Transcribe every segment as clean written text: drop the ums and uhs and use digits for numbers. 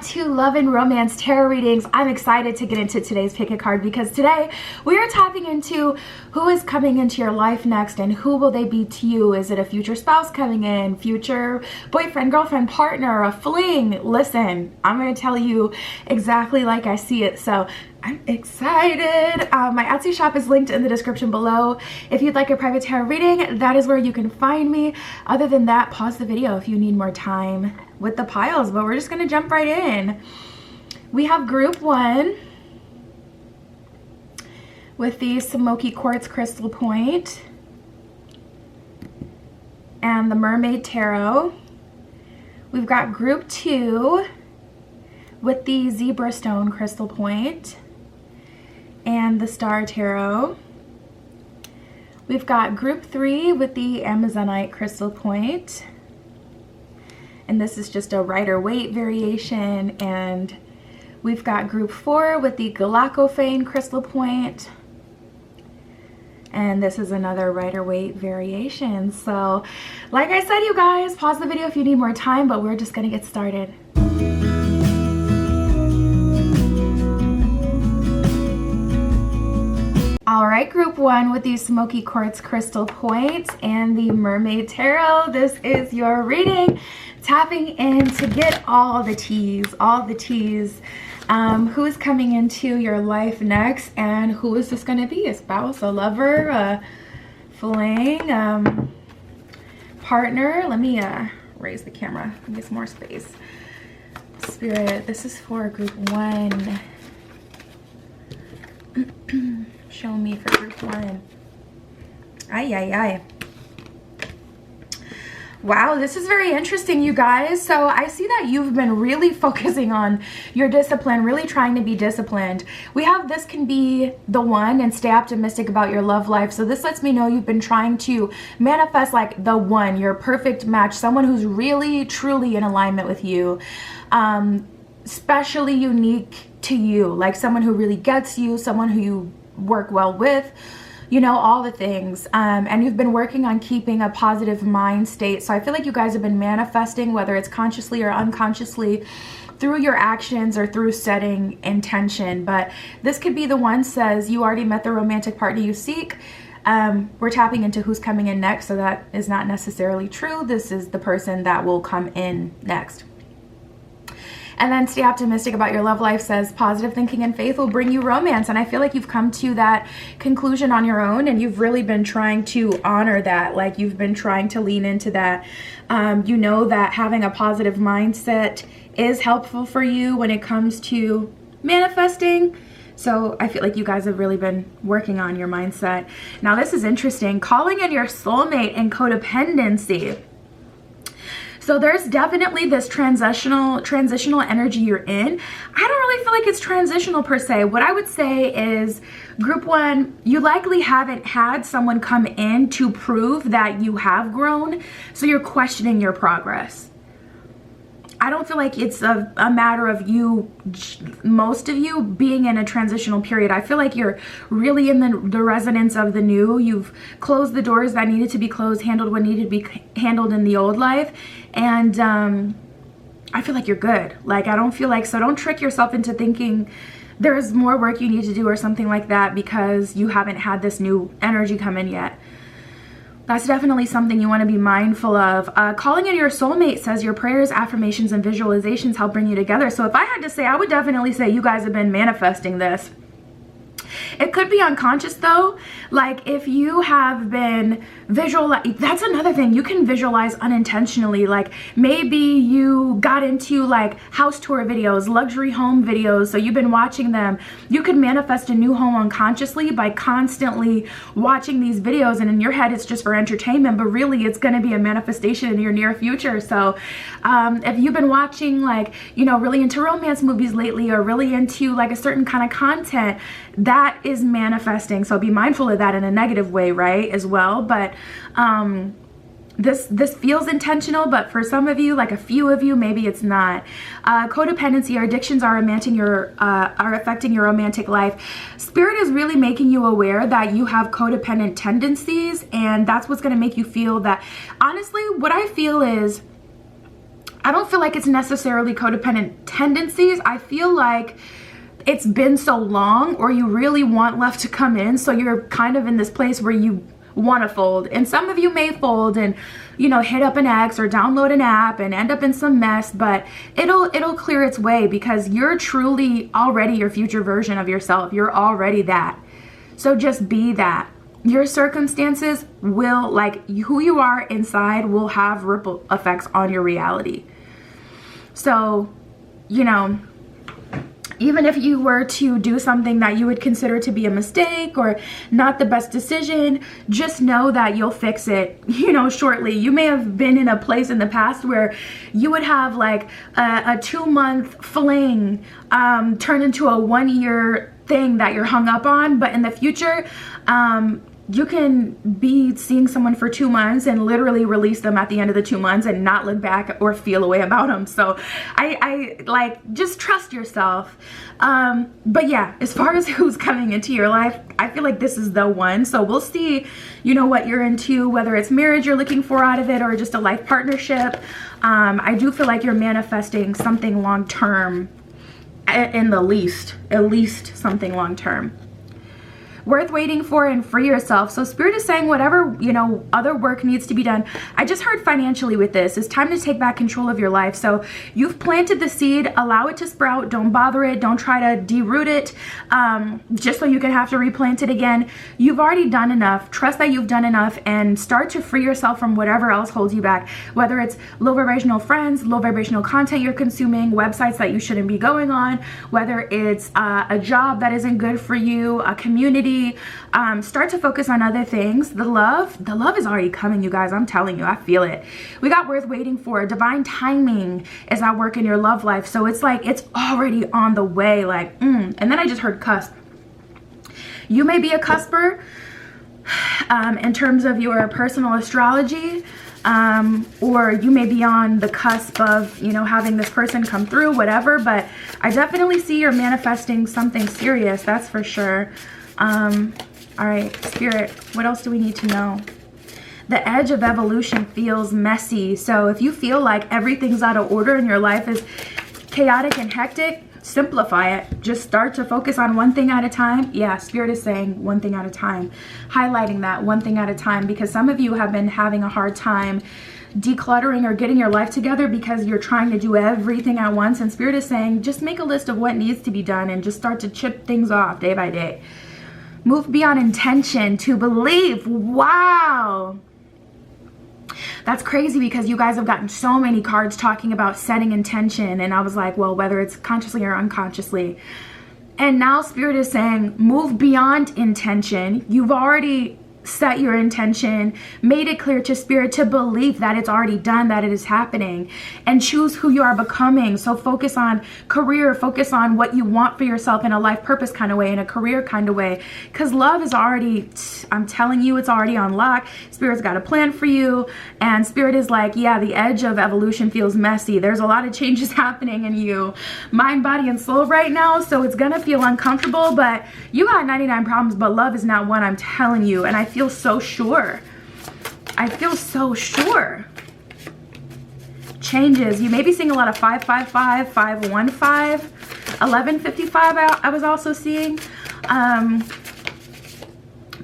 to Love and Romance Tarot Readings. I'm excited to get into today's pick a card because today we are tapping into who is coming into your life next and who will they be to you. Is it a future spouse coming in, future boyfriend, girlfriend, partner, a fling? Listen, I'm going to tell you exactly like I see it. So I'm excited. My Etsy shop is linked in the description below. If you'd like a private tarot reading, that is where you can find me. Other than that, pause the video if you need more time with the piles, but we're just gonna jump right in. We have group 1 with the Smoky Quartz Crystal Point and the Mermaid Tarot. We've got group 2 with the Zebra Stone Crystal Point and the Star Tarot. We've got group 3 with the Amazonite Crystal Point, and this is just a Rider-Waite variation. And we've got group 4 with the Galactophane Crystal Point, and this is another Rider-Waite variation. So like I said, you guys, pause the video if you need more time, but we're just gonna get started. All right, group 1 with the Smoky Quartz Crystal Point and the Mermaid Tarot. This is your reading, tapping in to get all the teas, who is coming into your life next, and who is this going to be? A spouse, a lover, a fling, partner? Let me raise the camera and get some more space. Spirit, this is for group 1. Show me for group 1. Ay. Wow, this is very interesting, you guys. So I see that you've been really focusing on your discipline, really trying to be disciplined. We have this can be the one and stay optimistic about your love life. So this lets me know you've been trying to manifest like the one, your perfect match, someone who's really, truly in alignment with you, specially unique to you, like someone who really gets you, someone who you work well with, you know, all the things. And you've been working on keeping a positive mind state. So I feel like you guys have been manifesting, whether it's consciously or unconsciously, through your actions or through setting intention. But this could be the one, says you already met the romantic partner you seek. We're tapping into who's coming in next, so that is not necessarily true. This is the person that will come in next. And then stay optimistic about your love life, says positive thinking and faith will bring you romance. And I feel like you've come to that conclusion on your own, and you've really been trying to honor that. Like you've been trying to lean into that. You know that having a positive mindset is helpful for you when it comes to manifesting. So I feel like you guys have really been working on your mindset. Now this is interesting. Calling in your soulmate and codependency. So there's definitely this transitional energy you're in. I don't really feel like it's transitional per se. What I would say is group 1, you likely haven't had someone come in to prove that you have grown. So you're questioning your progress. I don't feel like it's a matter of you, most of you, being in a transitional period. I feel like you're really in the resonance of the new. You've closed the doors that needed to be closed, handled what needed to be handled in the old life. And I feel like you're good. Like, I don't feel like, so don't trick yourself into thinking there's more work you need to do or something like that because you haven't had this new energy come in yet. That's definitely something you want to be mindful of. Calling in your soulmate, says your prayers, affirmations, and visualizations help bring you together. So if I had to say, I would definitely say you guys have been manifesting this. It could be unconscious though. Like if you have been that's another thing. You can visualize unintentionally. Like maybe you got into like house tour videos, luxury home videos. So you've been watching them. You could manifest a new home unconsciously by constantly watching these videos. And in your head, it's just for entertainment, but really it's going to be a manifestation in your near future. So if you've been watching like, you know, really into romance movies lately, or really into like a certain kind of content, that is manifesting. So be mindful of that in a negative way, right, as well. But this feels intentional, but for some of you, like a few of you, maybe it's not. Codependency or addictions are affecting your romantic life. Spirit is really making you aware that you have codependent tendencies, and that's what's going to make you feel that. Honestly, what I feel is I don't feel like it's necessarily codependent tendencies. I feel like it's been so long, or you really want love to come in, so you're kind of in this place where you want to fold. And some of you may fold and, you know, hit up an ex or download an app and end up in some mess, but it'll clear its way, because you're truly already your future version of yourself. You're already that. So just be that. Your circumstances will, like, who you are inside will have ripple effects on your reality. So, you know, even if you were to do something that you would consider to be a mistake or not the best decision, just know that you'll fix it, you know, shortly. You may have been in a place in the past where you would have like a 2-month fling turn into a 1-year thing that you're hung up on. But in the future, you can be seeing someone for 2 months and literally release them at the end of the 2 months and not look back or feel a way about them. So I like, just trust yourself. But yeah, as far as who's coming into your life, I feel like this is the one. So we'll see, you know, what you're into, whether it's marriage you're looking for out of it or just a life partnership. I do feel like you're manifesting something long-term, in the least, at least something long-term. Worth waiting for, and free yourself. So Spirit is saying whatever, you know, other work needs to be done. I just heard financially with this. It's time to take back control of your life. So you've planted the seed, allow it to sprout. Don't bother it. Don't try to deroot it just so you can have to replant it again. You've already done enough. Trust that you've done enough and start to free yourself from whatever else holds you back. Whether it's low vibrational friends, low vibrational content you're consuming, websites that you shouldn't be going on, whether it's a job that isn't good for you, a community. Start to focus on other things. The love is already coming, you guys. I'm telling you, I feel it. We got worth waiting for. Divine timing is at work in your love life. So it's like, it's already on the way. Like, and then I just heard cusp. You may be a cusper in terms of your personal astrology. Or you may be on the cusp of, you know, having this person come through, whatever. But I definitely see you're manifesting something serious. That's for sure. All right, Spirit, what else do we need to know? The edge of evolution feels messy. So if you feel like everything's out of order and your life is chaotic and hectic, simplify it. Just start to focus on one thing at a time. Yeah, Spirit is saying one thing at a time. Highlighting that one thing at a time, because some of you have been having a hard time decluttering or getting your life together because you're trying to do everything at once. And Spirit is saying, just make a list of what needs to be done and just start to chip things off day by day. Move beyond intention to believe. Wow. That's crazy, because you guys have gotten so many cards talking about setting intention. And I was like, well, whether it's consciously or unconsciously. And now Spirit is saying, move beyond intention. You've already set your intention, made it clear to Spirit to believe that it's already done, that it is happening, and choose who you are becoming. So focus on career, focus on what you want for yourself in a life purpose kind of way, in a career kind of way, because love is already, I'm telling you, it's already on lock. Spirit's got a plan for you, and Spirit is like, yeah, the edge of evolution feels messy. There's a lot of changes happening in you, mind, body, and soul right now, so it's gonna feel uncomfortable, but you got 99 problems, but love is not one, I'm telling you. And I feel so sure. I feel so sure. Changes. You may be seeing a lot of 555, 515, 1155. I was also seeing.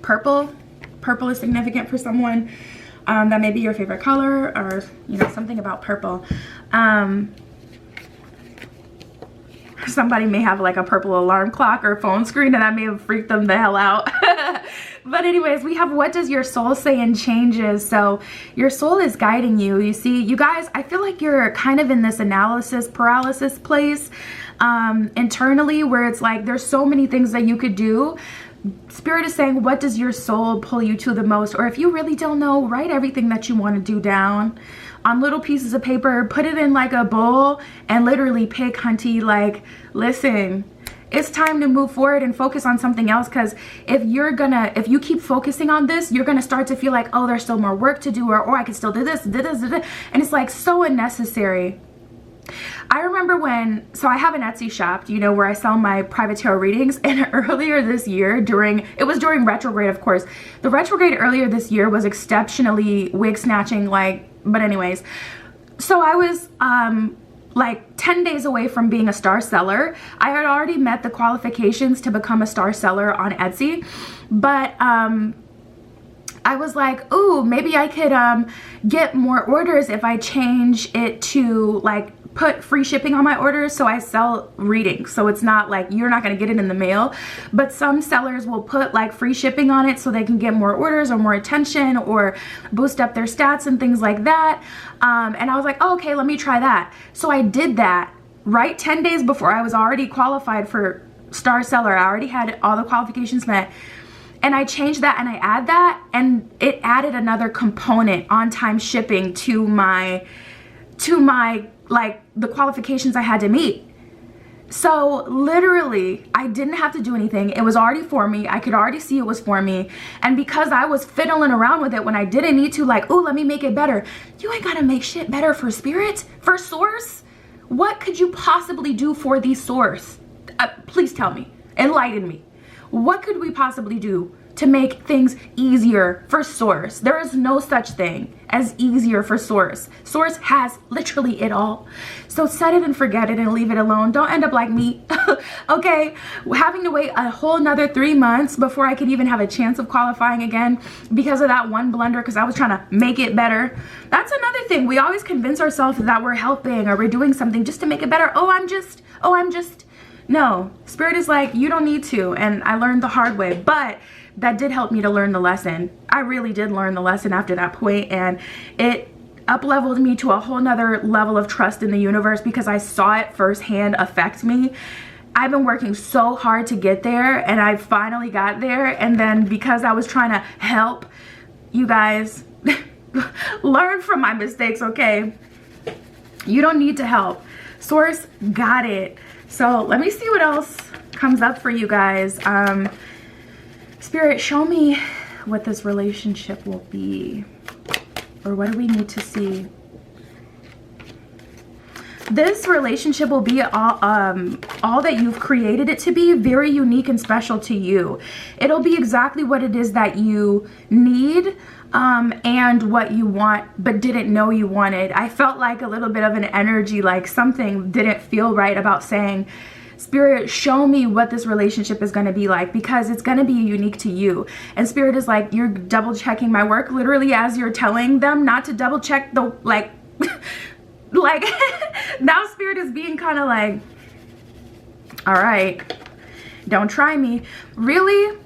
Purple. Purple is significant for someone. That may be your favorite color, or, you know, something about purple. Somebody may have like a purple alarm clock or phone screen, and that may have freaked them the hell out. But anyways, we have what does your soul say in changes. So your soul is guiding you. You see, you guys, I feel like you're kind of in this analysis paralysis place internally, where it's like there's so many things that you could do. Spirit is saying, what does your soul pull you to the most? Or if you really don't know, write everything that you want to do down on little pieces of paper, put it in like a bowl, and literally pick, hunty, like, listen, it's time to move forward and focus on something else. Because if you keep focusing on this, you're gonna start to feel like, oh, there's still more work to do, or I can still do this, and it's like so unnecessary. I remember so I have an Etsy shop, you know, where I sell my private tarot readings, and earlier this year, it was during retrograde, of course. The retrograde earlier this year was exceptionally wig snatching, like, but anyways, So I was like 10 days away from being a star seller. I had already met the qualifications to become a star seller on Etsy, but I was like, ooh, maybe I could get more orders if I change it to like put free shipping on my orders. So I sell readings, so it's not like you're not going to get it in the mail, but some sellers will put like free shipping on it so they can get more orders or more attention or boost up their stats and things like that. And I was like, oh, okay, let me try that. So I did that right 10 days before I was already qualified for star seller. I already had all the qualifications met. And I changed that and I add that, and it added another component, on-time shipping, to my like the qualifications I had to meet. So literally I didn't have to do anything. It was already for me. I could already see it was for me. And because I was fiddling around with it when I didn't need to, like, oh, let me make it better. You ain't gotta make shit better for spirit, for source. What could you possibly do for the source? Please tell me, enlighten me. What could we possibly do to make things easier for source? There is no such thing as easier for source. Source has literally it all. So set it and forget it and leave it alone. Don't end up like me, okay? Having to wait a whole nother 3 months before I could even have a chance of qualifying again because of that one blunder, because I was trying to make it better. That's another thing. We always convince ourselves that we're helping or we're doing something just to make it better. Oh, I'm just. No, spirit is like, you don't need to. And I learned the hard way, but that did help me to learn the lesson. I really did learn the lesson after that point, and it up-leveled me to a whole nother level of trust in the universe because I saw it firsthand affect me. I've been working so hard to get there, and I finally got there. And then because I was trying to help you guys learn from my mistakes, okay? You don't need to help. Source got it. So let me see what else comes up for you guys. Spirit, show me what this relationship will be, or what do we need to see? This relationship will be all that you've created it to be, very unique and special to you. It'll be exactly what it is that you need and what you want but didn't know you wanted. I felt like a little bit of an energy, like something didn't feel right about saying, Spirit, show me what this relationship is going to be like, because it's going to be unique to you. And Spirit is like, you're double checking my work literally as you're telling them not to double check the like like now Spirit is being kind of like, all right, don't try me. Really,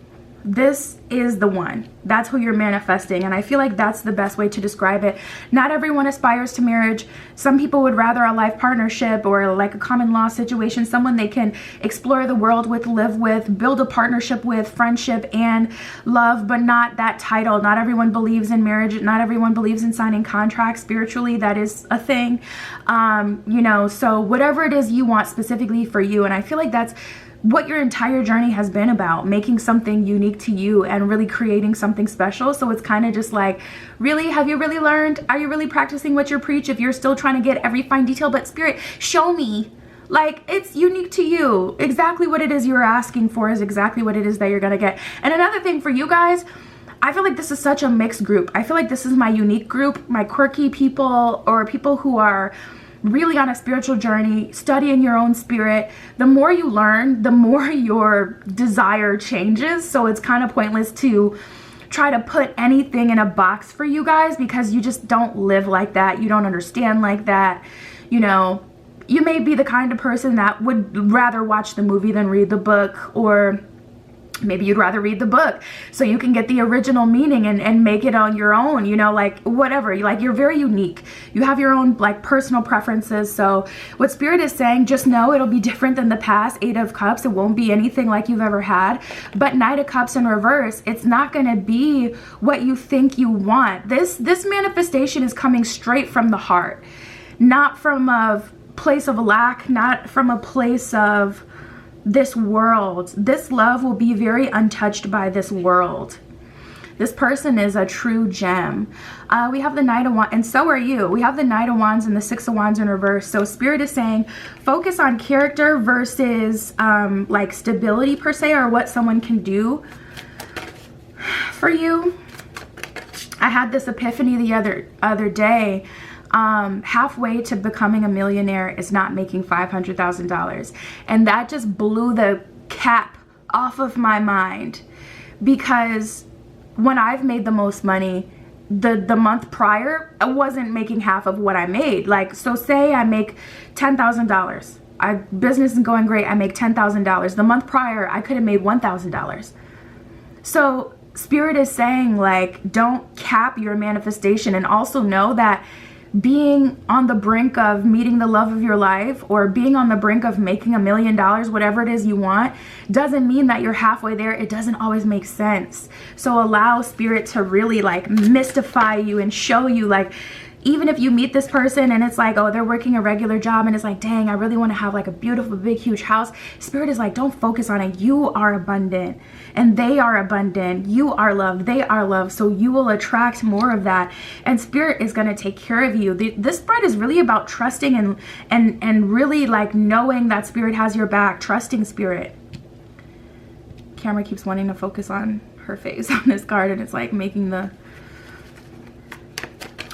this is the one. That's who you're manifesting. And I feel like that's the best way to describe it. Not everyone aspires to marriage. Some people would rather a life partnership or like a common law situation, someone they can explore the world with, live with, build a partnership with, friendship and love, but not that title. Not everyone believes in marriage. Not everyone believes in signing contracts. Spiritually, that is a thing. You know, so whatever it is you want specifically for you. And I feel like that's what your entire journey has been about, making something unique to you and really creating something special. So it's kind of just like, really, have you really learned? Are you really practicing what you preach if you're still trying to get every fine detail? But Spirit, show me. Like, it's unique to you. Exactly what it is you're asking for is exactly what it is that you're gonna get. And another thing for you guys, I feel like this is such a mixed group. I feel like this is my unique group, my quirky people, or people who are really on a spiritual journey, studying your own spirit. The more you learn, the more your desire changes. So it's kind of pointless to try to put anything in a box for you guys, because you just don't live like that. You don't understand like that. You know, you may be the kind of person that would rather watch the movie than read the book, or maybe you'd rather read the book so you can get the original meaning and make it on your own, you know, like whatever. Like, you're very unique. You have your own like personal preferences. So what Spirit is saying, just know it'll be different than the past 8 of Cups. It won't be anything like you've ever had. But Knight of Cups in reverse, it's not going to be what you think you want. This manifestation is coming straight from the heart, not from a place of lack, not from a place of this world. This love will be very untouched by this world. This person is a true gem. We have the Knight of Wands, and so are you. We have the Knight of Wands and the 6 of Wands in reverse. So Spirit is saying focus on character versus like stability per se, or what someone can do for you. I had this epiphany the other day. halfway to becoming a millionaire is not making $500,000. And that just blew the cap off of my mind, because when I've made the most money, the month prior, I wasn't making half of what I made. Like, so say I make $10,000. Business is going great. I make $10,000. The month prior, I could have made $1,000. So Spirit is saying, like, don't cap your manifestation, and also know that being on the brink of meeting the love of your life, or being on the brink of making $1 million, whatever it is you want, doesn't mean that you're halfway there. It doesn't always make sense. So allow Spirit to really like mystify you and show you, like, even if you meet this person and it's like, oh, they're working a regular job, and it's like, dang, I really want to have like a beautiful, big, huge house. Spirit is like, don't focus on it. You are abundant, and they are abundant. You are loved. They are loved. So you will attract more of that, and Spirit is going to take care of you. This spread is really about trusting and really like knowing that Spirit has your back, trusting Spirit. Camera keeps wanting to focus on her face on this card, and it's like making the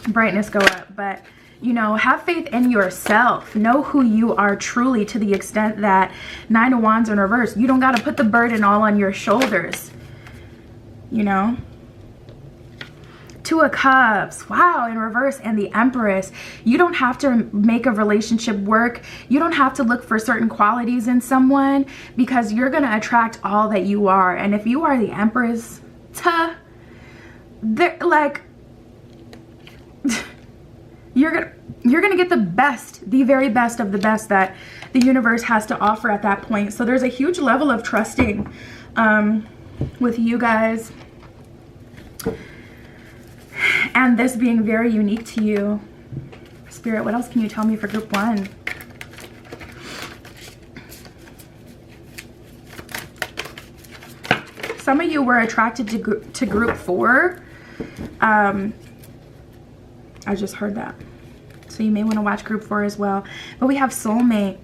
brightness go up. But you know, have faith in yourself. Know who you are truly, to the extent that 9 of Wands in reverse, you don't got to put the burden all on your shoulders, you know. 2 of Cups, wow, in reverse, and the Empress. You don't have to make a relationship work. You don't have to look for certain qualities in someone, because you're going to attract all that you are. And if you are the Empress, they're like, you're gonna get the best, the very best of the best that the universe has to offer at that point. So there's a huge level of trusting with you guys, and this being very unique to you. Spirit, what else can you tell me for group 1? Some of you were attracted to group 4. I just heard that. So you may want to watch group 4 as well. But we have soulmate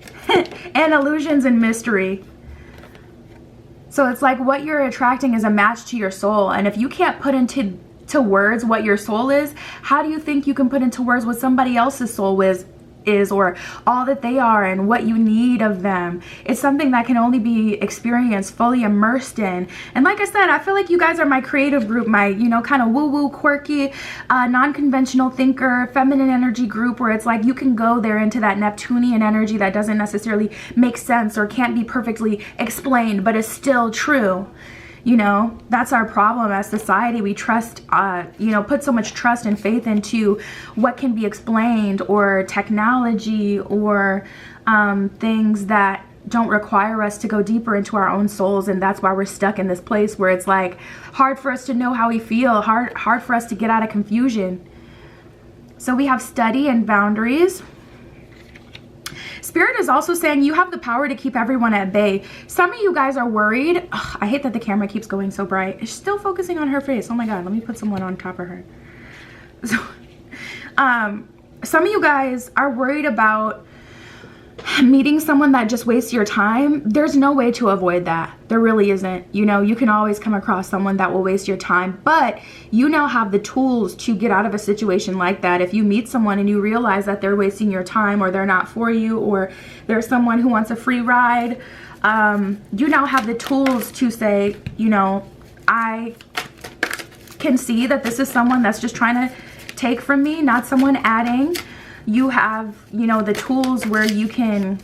and illusions and mystery. So it's like what you're attracting is a match to your soul. And if you can't put into words what your soul is, how do you think you can put into words what somebody else's soul is, or all that they are and what you need of them? It's something that can only be experienced, fully immersed in. And like I said, I feel like you guys are my creative group, my, you know, kind of woo-woo, quirky, non-conventional thinker, feminine energy group, where it's like you can go there into that Neptunian energy that doesn't necessarily make sense or can't be perfectly explained, but is still true. You know, that's our problem as society. We trust, you know, put so much trust and faith into what can be explained, or technology, or things that don't require us to go deeper into our own souls. And that's why we're stuck in this place where it's like hard for us to know how we feel, hard for us to get out of confusion. So we have study and boundaries. Spirit is also saying you have the power to keep everyone at bay. Some of you guys are worried. Ugh, I hate that the camera keeps going so bright. It's still focusing on her face. Oh my God, let me put someone on top of her. So, some of you guys are worried about meeting someone that just wastes your time. There's no way to avoid that. There really isn't. You know, you can always come across someone that will waste your time, but you now have the tools to get out of a situation like that. If you meet someone and you realize that they're wasting your time, or they're not for you, or there's someone who wants a free ride, you now have the tools to say, you know, I can see that this is someone that's just trying to take from me, not someone adding. You have, you know, the tools where you can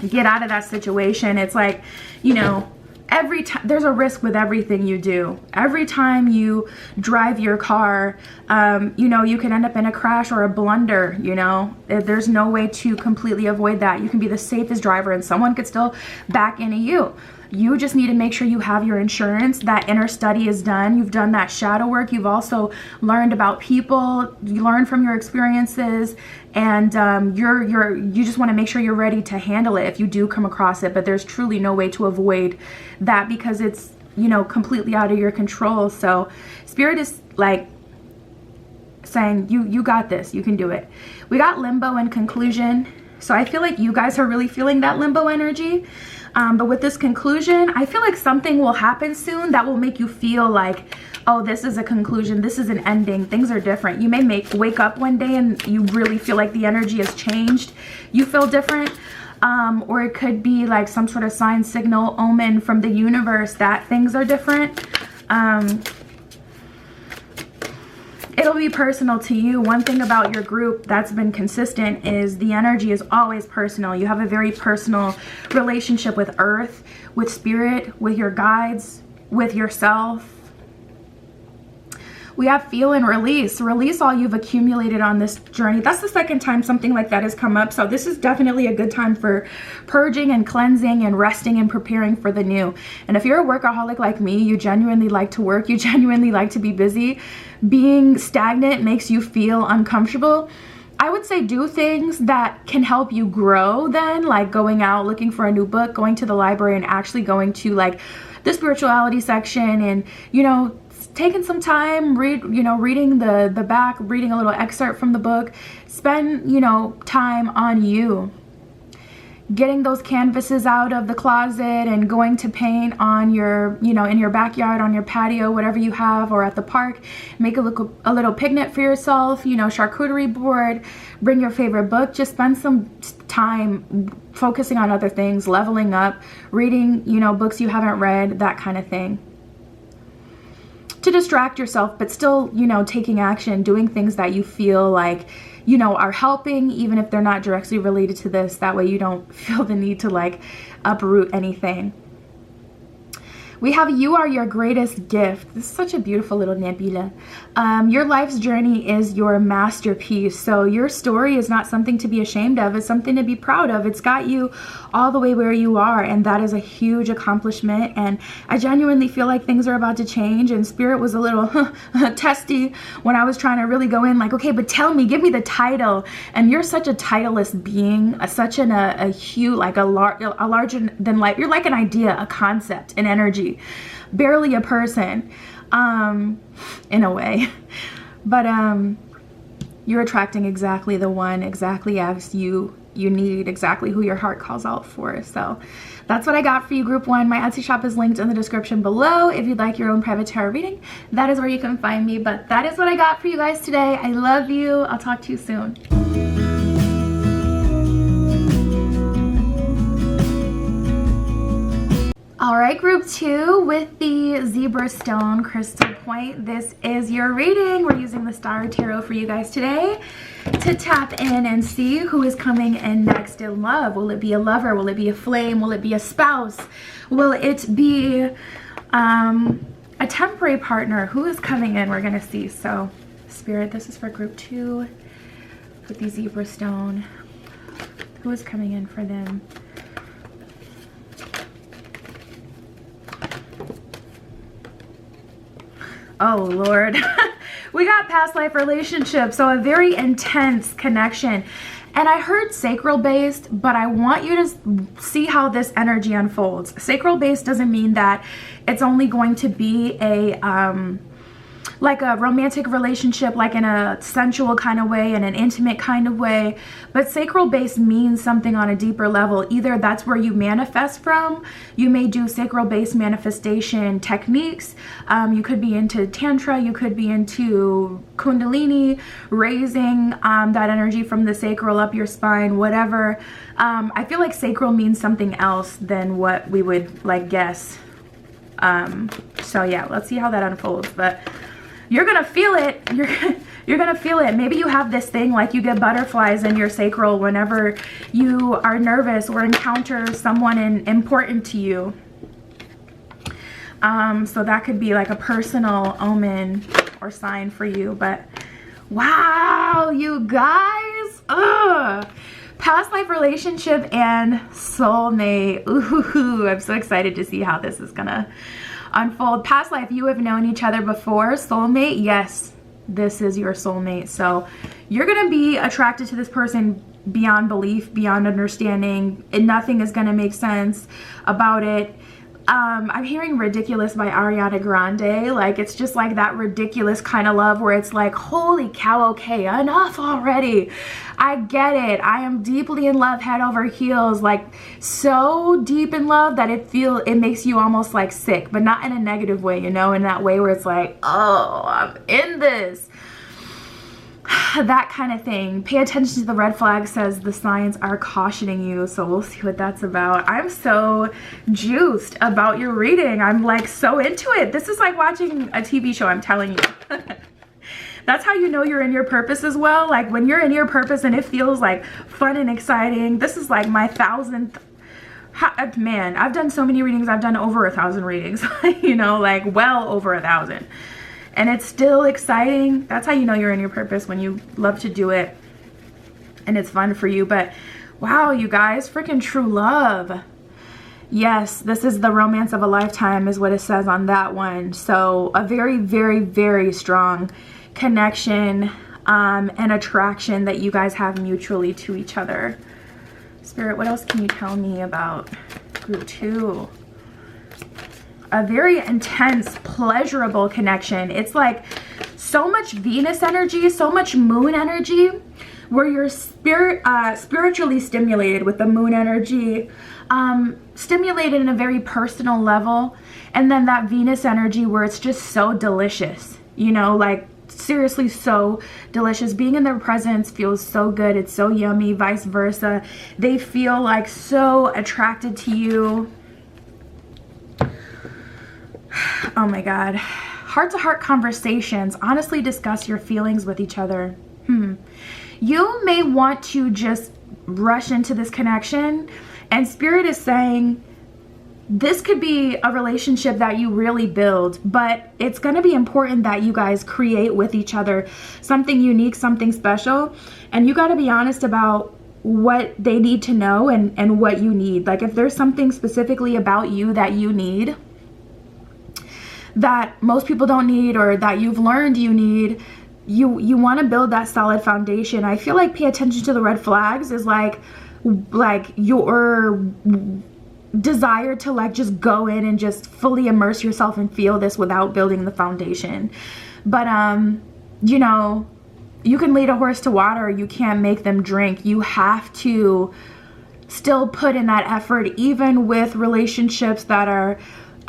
get out of that situation. It's like, you know, every time there's a risk with everything you do. Every time you drive your car, you know, you can end up in a crash or a blunder. You know, there's no way to completely avoid that. You can be the safest driver and someone could still back into you. You just need to make sure you have your insurance. That inner study is done. You've done that shadow work. You've also learned about people. You learn from your experiences, and you just want to make sure you're ready to handle it if you do come across it. But there's truly no way to avoid that, because it's, you know, completely out of your control. So Spirit is like saying, you got this. You can do it. We got limbo and conclusion. So I feel like you guys are really feeling that limbo energy. But with this conclusion, I feel like something will happen soon that will make you feel like, oh, this is a conclusion, this is an ending, things are different. You may wake up one day and you really feel like the energy has changed. You feel different. Or it could be like some sort of sign, signal, omen from the universe that things are different. It'll be personal to you. One thing about your group that's been consistent is the energy is always personal. You have a very personal relationship with earth, with spirit, with your guides, with yourself. We have feel and release. Release all you've accumulated on this journey. That's the second time something like that has come up. So this is definitely a good time for purging and cleansing and resting and preparing for the new. And if you're a workaholic like me, you genuinely like to work, you genuinely like to be busy, being stagnant makes you feel uncomfortable. I would say do things that can help you grow then, like going out, looking for a new book, going to the library and actually going to like the spirituality section and, you know, taking some time, reading the back, reading a little excerpt from the book. Spend, you know, time on you. Getting those canvases out of the closet and going to paint on your, you know, in your backyard, on your patio, whatever you have, or at the park. Make a little picnic for yourself, you know, charcuterie board. Bring your favorite book. Just spend some time focusing on other things, leveling up, reading, you know, books you haven't read, that kind of thing. To distract yourself, but still, you know, taking action, doing things that you feel like, you know, are helping, even if they're not directly related to this. That way you don't feel the need to like uproot anything. We have you are your greatest gift. This is such a beautiful little nebula. Your life's journey is your masterpiece. So your story is not something to be ashamed of. It's something to be proud of. It's got you all the way where you are. And that is a huge accomplishment. And I genuinely feel like things are about to change. And Spirit was a little testy when I was trying to really go in like, okay, but tell me, give me the title. And you're such a titleless being, such a huge, like a larger than life. You're like an idea, a concept, an energy. Barely a person, in a way, but you're attracting exactly the one, exactly as you need, exactly who your heart calls out for. So that's what I got for you, group one. My Etsy shop is linked in the description below. If you'd like your own private tarot reading, that is where you can find me. But that is what I got for you guys today. I love you. I'll talk to you soon. All right, group two with the zebra stone crystal point. This is your reading. We're using the Star Tarot for you guys today to tap in and see who is coming in next in love. Will it be a lover? Will it be a flame? Will it be a spouse? Will it be a temporary partner? Who is coming in? We're going to see. So, Spirit, this is for group two with the zebra stone. Who is coming in for them? Oh, Lord. We got past life relationship, so a very intense connection. And I heard sacral based, but I want you to see how this energy unfolds. Sacral based doesn't mean that it's only going to be a like a romantic relationship, like in a sensual kind of way, in an intimate kind of way. But sacral base means something on a deeper level. Either that's where you manifest from. You may do sacral base manifestation techniques. You could be into tantra. You could be into kundalini, raising that energy from the sacral up your spine, whatever. I feel like sacral means something else than what we would like guess. So yeah, let's see how that unfolds. But you're gonna feel it. You're gonna feel it. Maybe you have this thing like you get butterflies in your sacral whenever you are nervous or encounter someone important to you. So that could be like a personal omen or sign for you. But wow, you guys. Ugh. Past life relationship and soulmate. Ooh, I'm so excited to see how this is gonna unfold. Past life, you have known each other before. Soulmate, yes, this is your soulmate. So you're gonna be attracted to this person beyond belief, beyond understanding, and nothing is gonna make sense about it. I'm hearing Ridiculous by Ariana Grande. Like, it's just like that ridiculous kind of love where it's like, holy cow, okay, enough already. I get it. I am deeply in love, head over heels, like so deep in love that it makes you almost like sick, but not in a negative way, you know, in that way where it's like, oh, I'm in this. That kind of thing. Pay attention to the red flag, says the signs are cautioning you. So we'll see what that's about. I'm so juiced about your reading. I'm like so into it. This is like watching a TV show, I'm telling you. That's how you know you're in your purpose as well. Like when you're in your purpose and it feels like fun and exciting. This is like my 1000th. Man, I've done so many readings. I've done over 1,000 readings, you know, like well over 1,000. And it's still exciting. That's how you know you're in your purpose, when you love to do it and it's fun for you. But wow, you guys, freaking true love. Yes, this is the romance of a lifetime is what it says on that one. So a very, very, very strong connection and attraction that you guys have mutually to each other. Spirit, what else can you tell me about group 2? A very intense, pleasurable connection. It's like so much Venus energy, so much moon energy, where you're spiritually stimulated with the moon energy, stimulated in a very personal level. And then that Venus energy where it's just so delicious, you know, like seriously so delicious. Being in their presence feels so good. It's so yummy, vice versa. They feel like so attracted to you. Oh my God. Heart-to-heart conversations. Honestly discuss your feelings with each other. You may want to just rush into this connection, and Spirit is saying this could be a relationship that you really build, but it's going to be important that you guys create with each other something unique, something special, and you got to be honest about what they need to know and what you need. Like if there's something specifically about you that you need, that most people don't need, or that you've learned you need, you want to build that solid foundation. I feel like pay attention to the red flags is like your desire to like just go in and just fully immerse yourself and feel this without building the foundation. But you know, you can lead a horse to water, you can't make them drink. You have to still put in that effort, even with relationships that are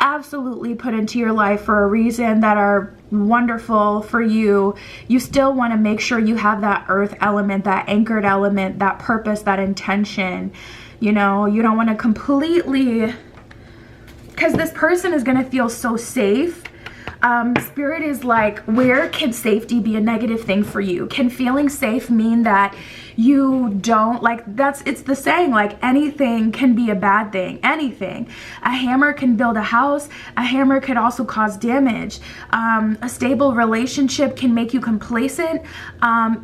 absolutely put into your life for a reason, that are wonderful for you. You still want to make sure you have that earth element, that anchored element, that purpose, that intention. You know, you don't want to completely, because this person is going to feel so safe. Spirit is like, where can safety be a negative thing for you? Can feeling safe mean that you don't, like, it's the saying, like anything can be a bad thing, anything. A hammer can build a house. A hammer could also cause damage. A stable relationship can make you complacent,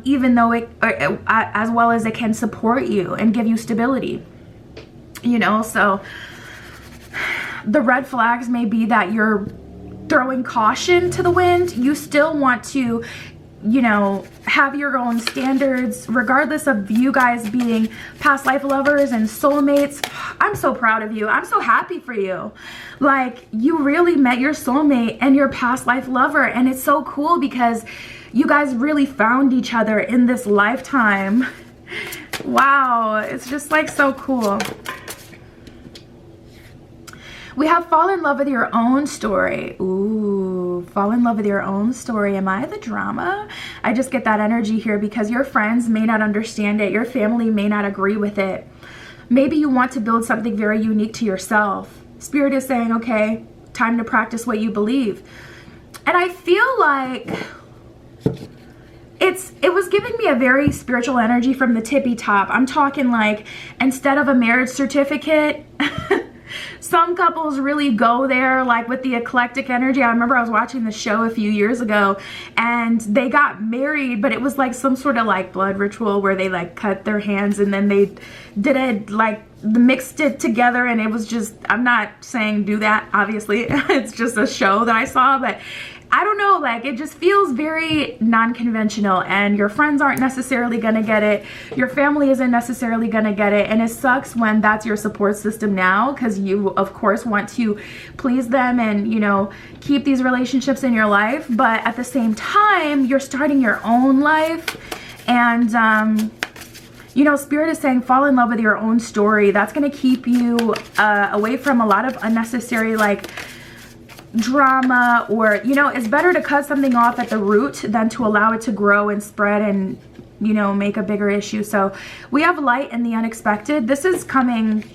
even though as well as it can support you and give you stability, you know. So the red flags may be that you're throwing caution to the wind. You still want to, you know, have your own standards, regardless of you guys being past life lovers and soulmates. I'm so proud of you. I'm so happy for you. Like, you really met your soulmate and your past life lover, and it's so cool because you guys really found each other in this lifetime. Wow, it's just like so cool. We have fall in love with your own story. Ooh, fall in love with your own story. Am I the drama? I just get that energy here because your friends may not understand it. Your family may not agree with it. Maybe you want to build something very unique to yourself. Spirit is saying, okay, time to practice what you believe. And I feel like it was giving me a very spiritual energy from the tippy top. I'm talking like, instead of a marriage certificate, some couples really go there like with the eclectic energy. I remember I was watching the show a few years ago and they got married, but it was like some sort of like blood ritual where they like cut their hands and then they did it like mixed it together, and it was just, I'm not saying do that, obviously. It's just a show that I saw, but I don't know, like it just feels very non-conventional, and your friends aren't necessarily gonna get it, your family isn't necessarily gonna get it, and it sucks when that's your support system now, because you of course want to please them and, you know, keep these relationships in your life, but at the same time you're starting your own life. And you know, Spirit is saying fall in love with your own story. That's going to keep you away from a lot of unnecessary like drama, or, you know, it's better to cut something off at the root than to allow it to grow and spread and, you know, make a bigger issue. So we have light in the unexpected. This is coming,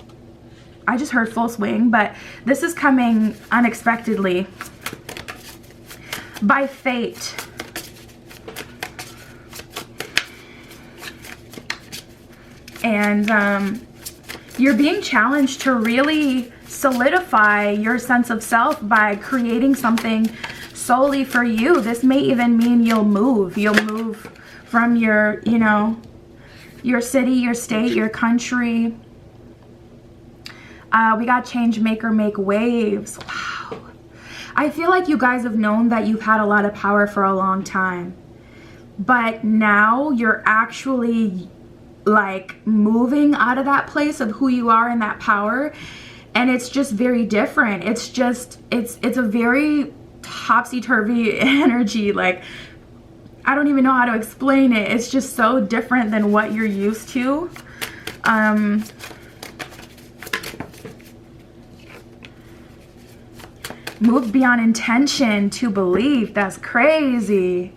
I just heard full swing, but this is coming unexpectedly by fate. And you're being challenged to really solidify your sense of self by creating something solely for you. This may even mean you'll move from your, you know, your city, your state, your country. We got change maker, make waves. Wow. I feel like you guys have known that you've had a lot of power for a long time, but now you're actually like moving out of that place of who you are and that power, and it's just very different. It's just it's a very topsy-turvy energy. Like, I don't even know how to explain it. It's just so different than what you're used to. Move beyond intention to belief. That's crazy.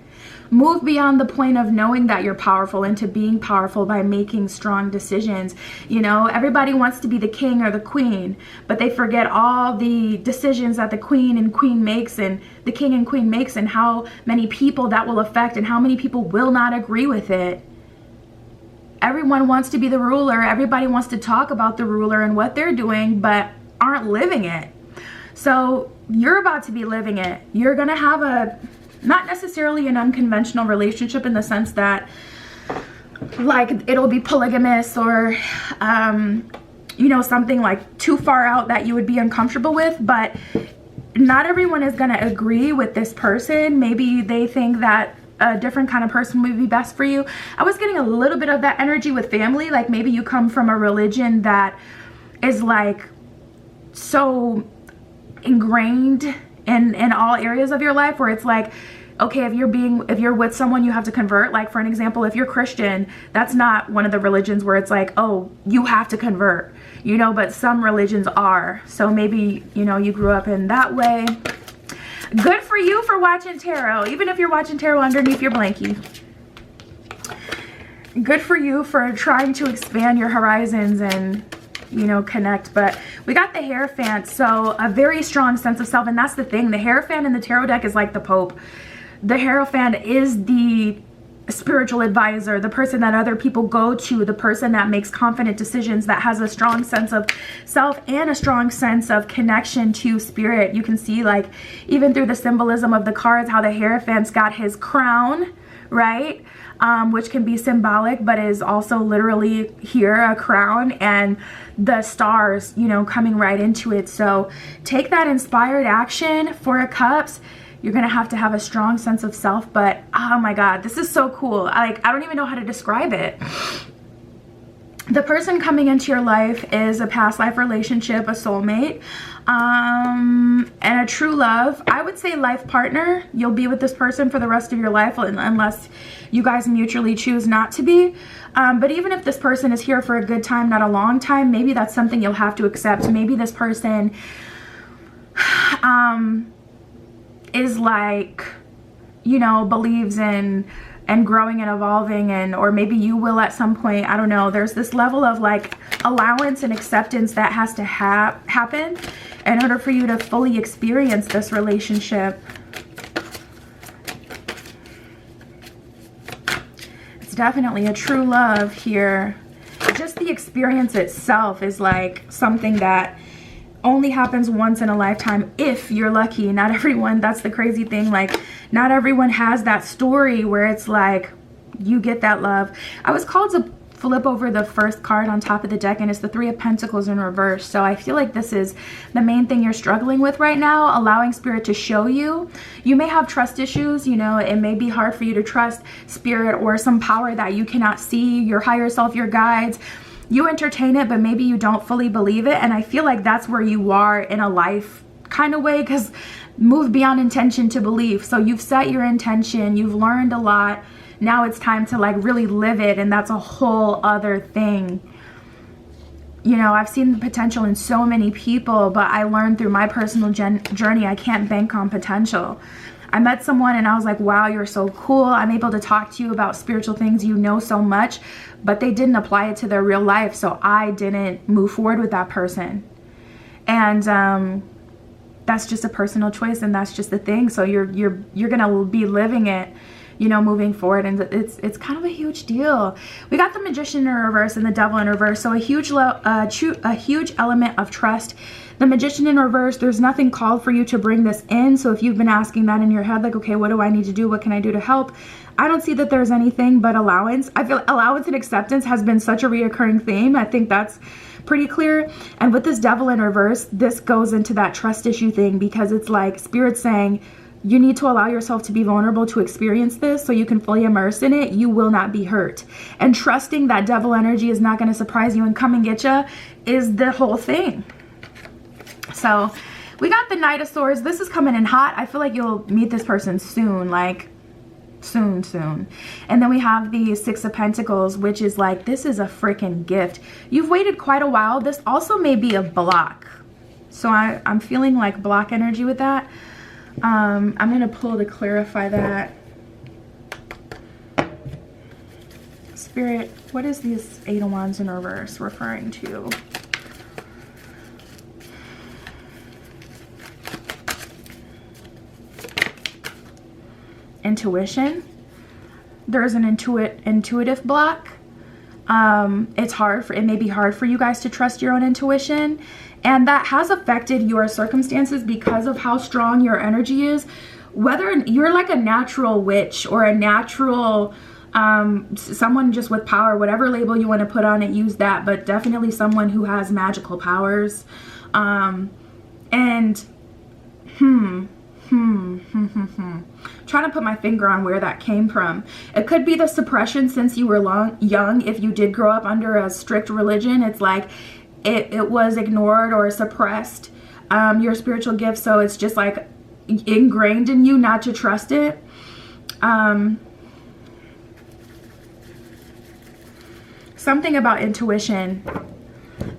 Move beyond the point of knowing that you're powerful into being powerful by making strong decisions. You know, everybody wants to be the king or the queen, but they forget all the decisions that the queen and queen makes, and the king and queen makes, and how many people that will affect, and how many people will not agree with it. Everyone wants to be the ruler. Everybody wants to talk about the ruler and what they're doing, but aren't living it. So you're about to be living it. You're gonna have a not necessarily an unconventional relationship in the sense that like it'll be polygamous or you know, something like too far out that you would be uncomfortable with, but not everyone is going to agree with this person. Maybe they think that a different kind of person would be best for you. I was getting a little bit of that energy with family, like maybe you come from a religion that is like so ingrained in all areas of your life, where it's like, okay, if you're with someone, you have to convert. Like, for an example, if you're Christian, that's not one of the religions where it's like, oh, you have to convert, you know, but some religions are. So maybe, you know, you grew up in that way. Good for you for watching tarot, even if you're watching tarot underneath your blankie. Good for you for trying to expand your horizons and, you know, connect. But we got the Hierophant, so a very strong sense of self. And that's the thing, the Hierophant in the tarot deck is like the Pope. The Hierophant is the spiritual advisor, the person that other people go to, the person that makes confident decisions, that has a strong sense of self and a strong sense of connection to spirit. You can see, like, even through the symbolism of the cards, how the Hierophant's got his crown, right? Which can be symbolic, but is also literally here, a crown, and the stars, you know, coming right into it. So take that inspired action. Four of Cups. You're gonna have to have a strong sense of self, but oh my God, this is so cool. I don't even know how to describe it. The person coming into your life is a past life relationship, a soulmate, and a true love. I would say life partner. You'll be with this person for the rest of your life unless you guys mutually choose not to be. But even if this person is here for a good time, not a long time, maybe that's something you'll have to accept. Maybe this person is like, you know, believes in and growing and evolving, and or maybe you will at some point. I don't know. There's this level of like allowance and acceptance that has to happen in order for you to fully experience this relationship. It's definitely a true love here. Just the experience itself is like something that only happens once in a lifetime if you're lucky. Not everyone, that's the crazy thing, like not everyone has that story where it's like you get that love. I was called to flip over the first card on top of the deck, and it's the Three of Pentacles in reverse. So I feel like this is the main thing you're struggling with right now, allowing Spirit to show you. You may have trust issues, you know, it may be hard for you to trust Spirit or some power that you cannot see, your higher self, your guides. You entertain it, but maybe you don't fully believe it. And I feel like that's where you are in a life kind of way, because move beyond intention to belief. So you've set your intention, you've learned a lot. Now it's time to like really live it, and that's a whole other thing. You know, I've seen the potential in so many people, but I learned through my personal journey, I can't bank on potential. I met someone and I was like, wow, you're so cool. I'm able to talk to you about spiritual things. You know so much, but they didn't apply it to their real life. So I didn't move forward with that person. And that's just a personal choice, and that's just the thing. So you're going to be living it, you know, moving forward, and it's kind of a huge deal. We got the Magician in reverse and the Devil in reverse, so a huge element of trust. The Magician in reverse, there's nothing called for you to bring this in. So if you've been asking that in your head, like, okay, what do I need to do? What can I do to help? I don't see that there's anything but allowance. I feel allowance and acceptance has been such a reoccurring theme. I think that's pretty clear. And with this Devil in reverse, this goes into that trust issue thing, because it's like Spirit saying, you need to allow yourself to be vulnerable to experience this so you can fully immerse in it. You will not be hurt. And trusting that devil energy is not going to surprise you and come and get you is the whole thing. So we got the Knight of Swords. This is coming in hot. I feel like you'll meet this person soon, like soon. And then we have the Six of Pentacles, which is like, this is a freaking gift. You've waited quite a while. This also may be a block. So I'm feeling like block energy with that. I'm going to pull to clarify that. Spirit, what is this Eight of Wands in reverse referring to? Intuition. There's an intuitive block. It may be hard for you guys to trust your own intuition, and that has affected your circumstances because of how strong your energy is. Whether you're like a natural witch or a natural someone just with power, whatever label you want to put on it, use that, but definitely someone who has magical powers. Trying to put my finger on where that came from. It could be the suppression since you were young. If you did grow up under a strict religion, it's like it was ignored or suppressed, your spiritual gift. So it's just like ingrained in you not to trust it. Something about intuition,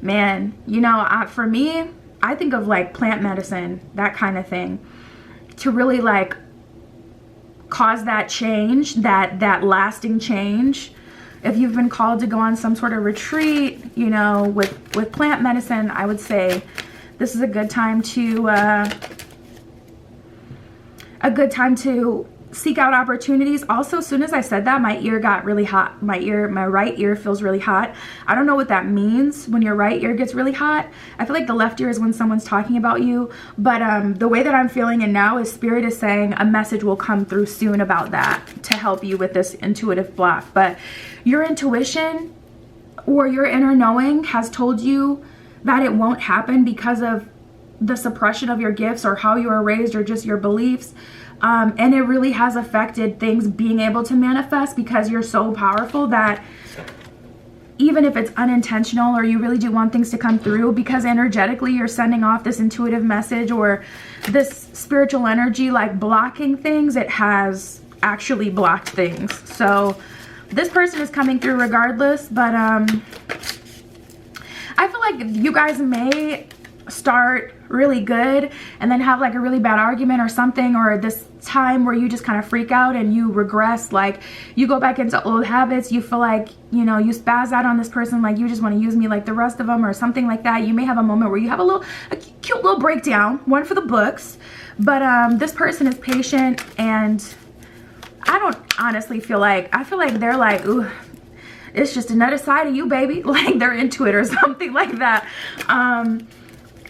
man, you know, for me, I think of like plant medicine, that kind of thing, to really like cause that change, that lasting change. If you've been called to go on some sort of retreat, you know, with plant medicine, I would say this is a good time to seek out opportunities. Also, as soon as I said that, my ear got really hot. My right ear feels really hot. I don't know what that means when your right ear gets really hot. I feel like the left ear is when someone's talking about you. But the way that I'm feeling it now is Spirit is saying a message will come through soon about that to help you with this intuitive block. But your intuition or your inner knowing has told you that it won't happen because of the suppression of your gifts or how you were raised or just your beliefs. And it really has affected things being able to manifest because you're so powerful that even if it's unintentional or you really do want things to come through, because energetically you're sending off this intuitive message or this spiritual energy like blocking things, it has actually blocked things. So this person is coming through regardless, but I feel like you guys may start really good and then have like a really bad argument or something, or this time where you just kind of freak out and you regress, like you go back into old habits. You feel like, you know, you spaz out on this person, like you just want to use me like the rest of them or something like that. You may have a moment where you have a cute little breakdown, one for the books. But this person is patient, and I don't honestly feel like, I feel like they're like, ooh, it's just another side of you, baby. Like they're into it or something like that.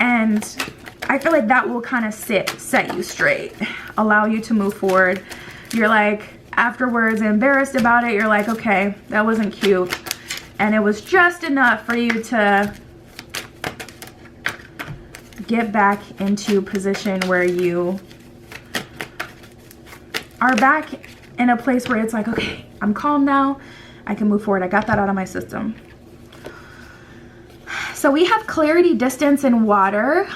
And I feel like that will kind of set you straight, allow you to move forward. You're like, afterwards embarrassed about it. You're like, okay, that wasn't cute. And it was just enough for you to get back into position where you are back in a place where it's like, okay, I'm calm now. I can move forward. I got that out of my system. So we have clarity, distance, and water.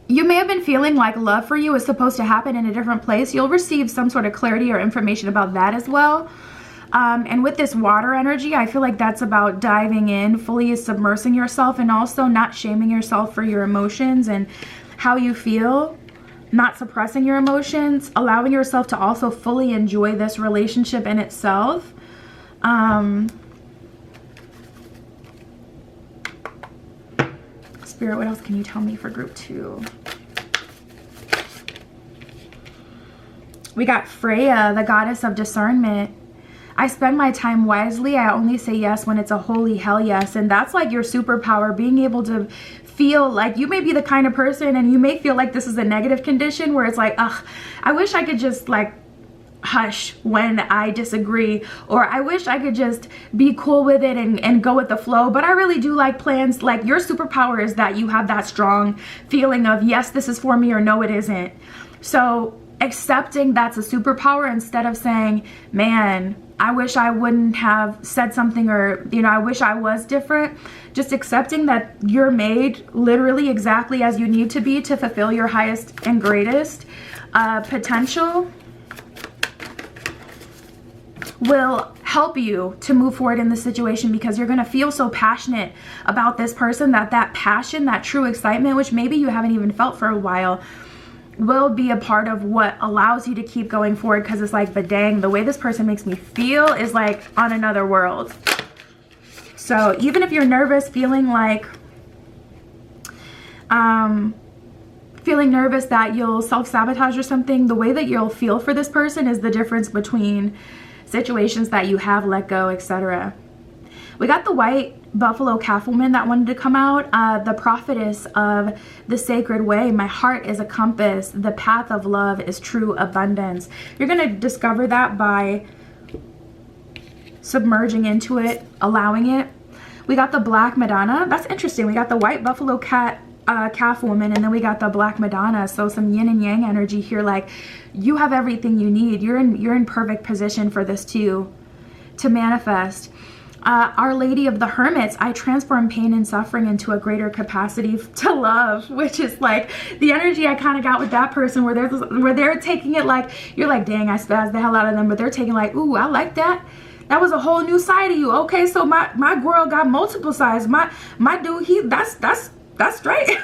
You may have been feeling like love for you is supposed to happen in a different place. You'll receive some sort of clarity or information about that as well. And with this water energy, I feel like that's about diving in, fully submersing yourself, and also not shaming yourself for your emotions and how you feel, not suppressing your emotions, allowing yourself to also fully enjoy this relationship in itself. Spirit, what else can you tell me for group 2? We got Freya, the goddess of discernment. I spend my time wisely. I only say yes when it's a holy hell yes. And that's like your superpower, being able to feel like you may be the kind of person, and you may feel like this is a negative condition where it's like, ugh, I wish I could just like hush when I disagree, or I wish I could just be cool with it and go with the flow. But I really do like plans. Like, your superpower is that you have that strong feeling of yes, this is for me, or no, it isn't. So accepting that's a superpower, instead of saying, man, I wish I wouldn't have said something, or, you know, I wish I was different. Just accepting that you're made literally exactly as you need to be to fulfill your highest and greatest potential will help you to move forward in the situation, because you're going to feel so passionate about this person that that passion, that true excitement, which maybe you haven't even felt for a while, will be a part of what allows you to keep going forward. Because it's like, but dang, the way this person makes me feel is like on another world. So even if you're nervous, feeling like feeling nervous that you'll self-sabotage or something, the way that you'll feel for this person is the difference between situations that you have let go, etc. We got the white buffalo calf woman that wanted to come out, the prophetess of the sacred way. My heart is a compass. The path of love is true abundance. You're going to discover that by submerging into it, allowing it. We got the black Madonna. That's interesting. We got the white buffalo calf woman, and then we got the black Madonna. So some yin and yang energy here. Like, you have everything you need. You're in perfect position for this too, to manifest. Our Lady of the Hermits, I transform pain and suffering into a greater capacity to love, which is like the energy I kind of got with that person, where they're taking it like, you're like, dang, I spazzed the hell out of them, but they're taking like, ooh, I like that. That was a whole new side of you. Okay, so my girl got multiple sides. My dude, that's straight.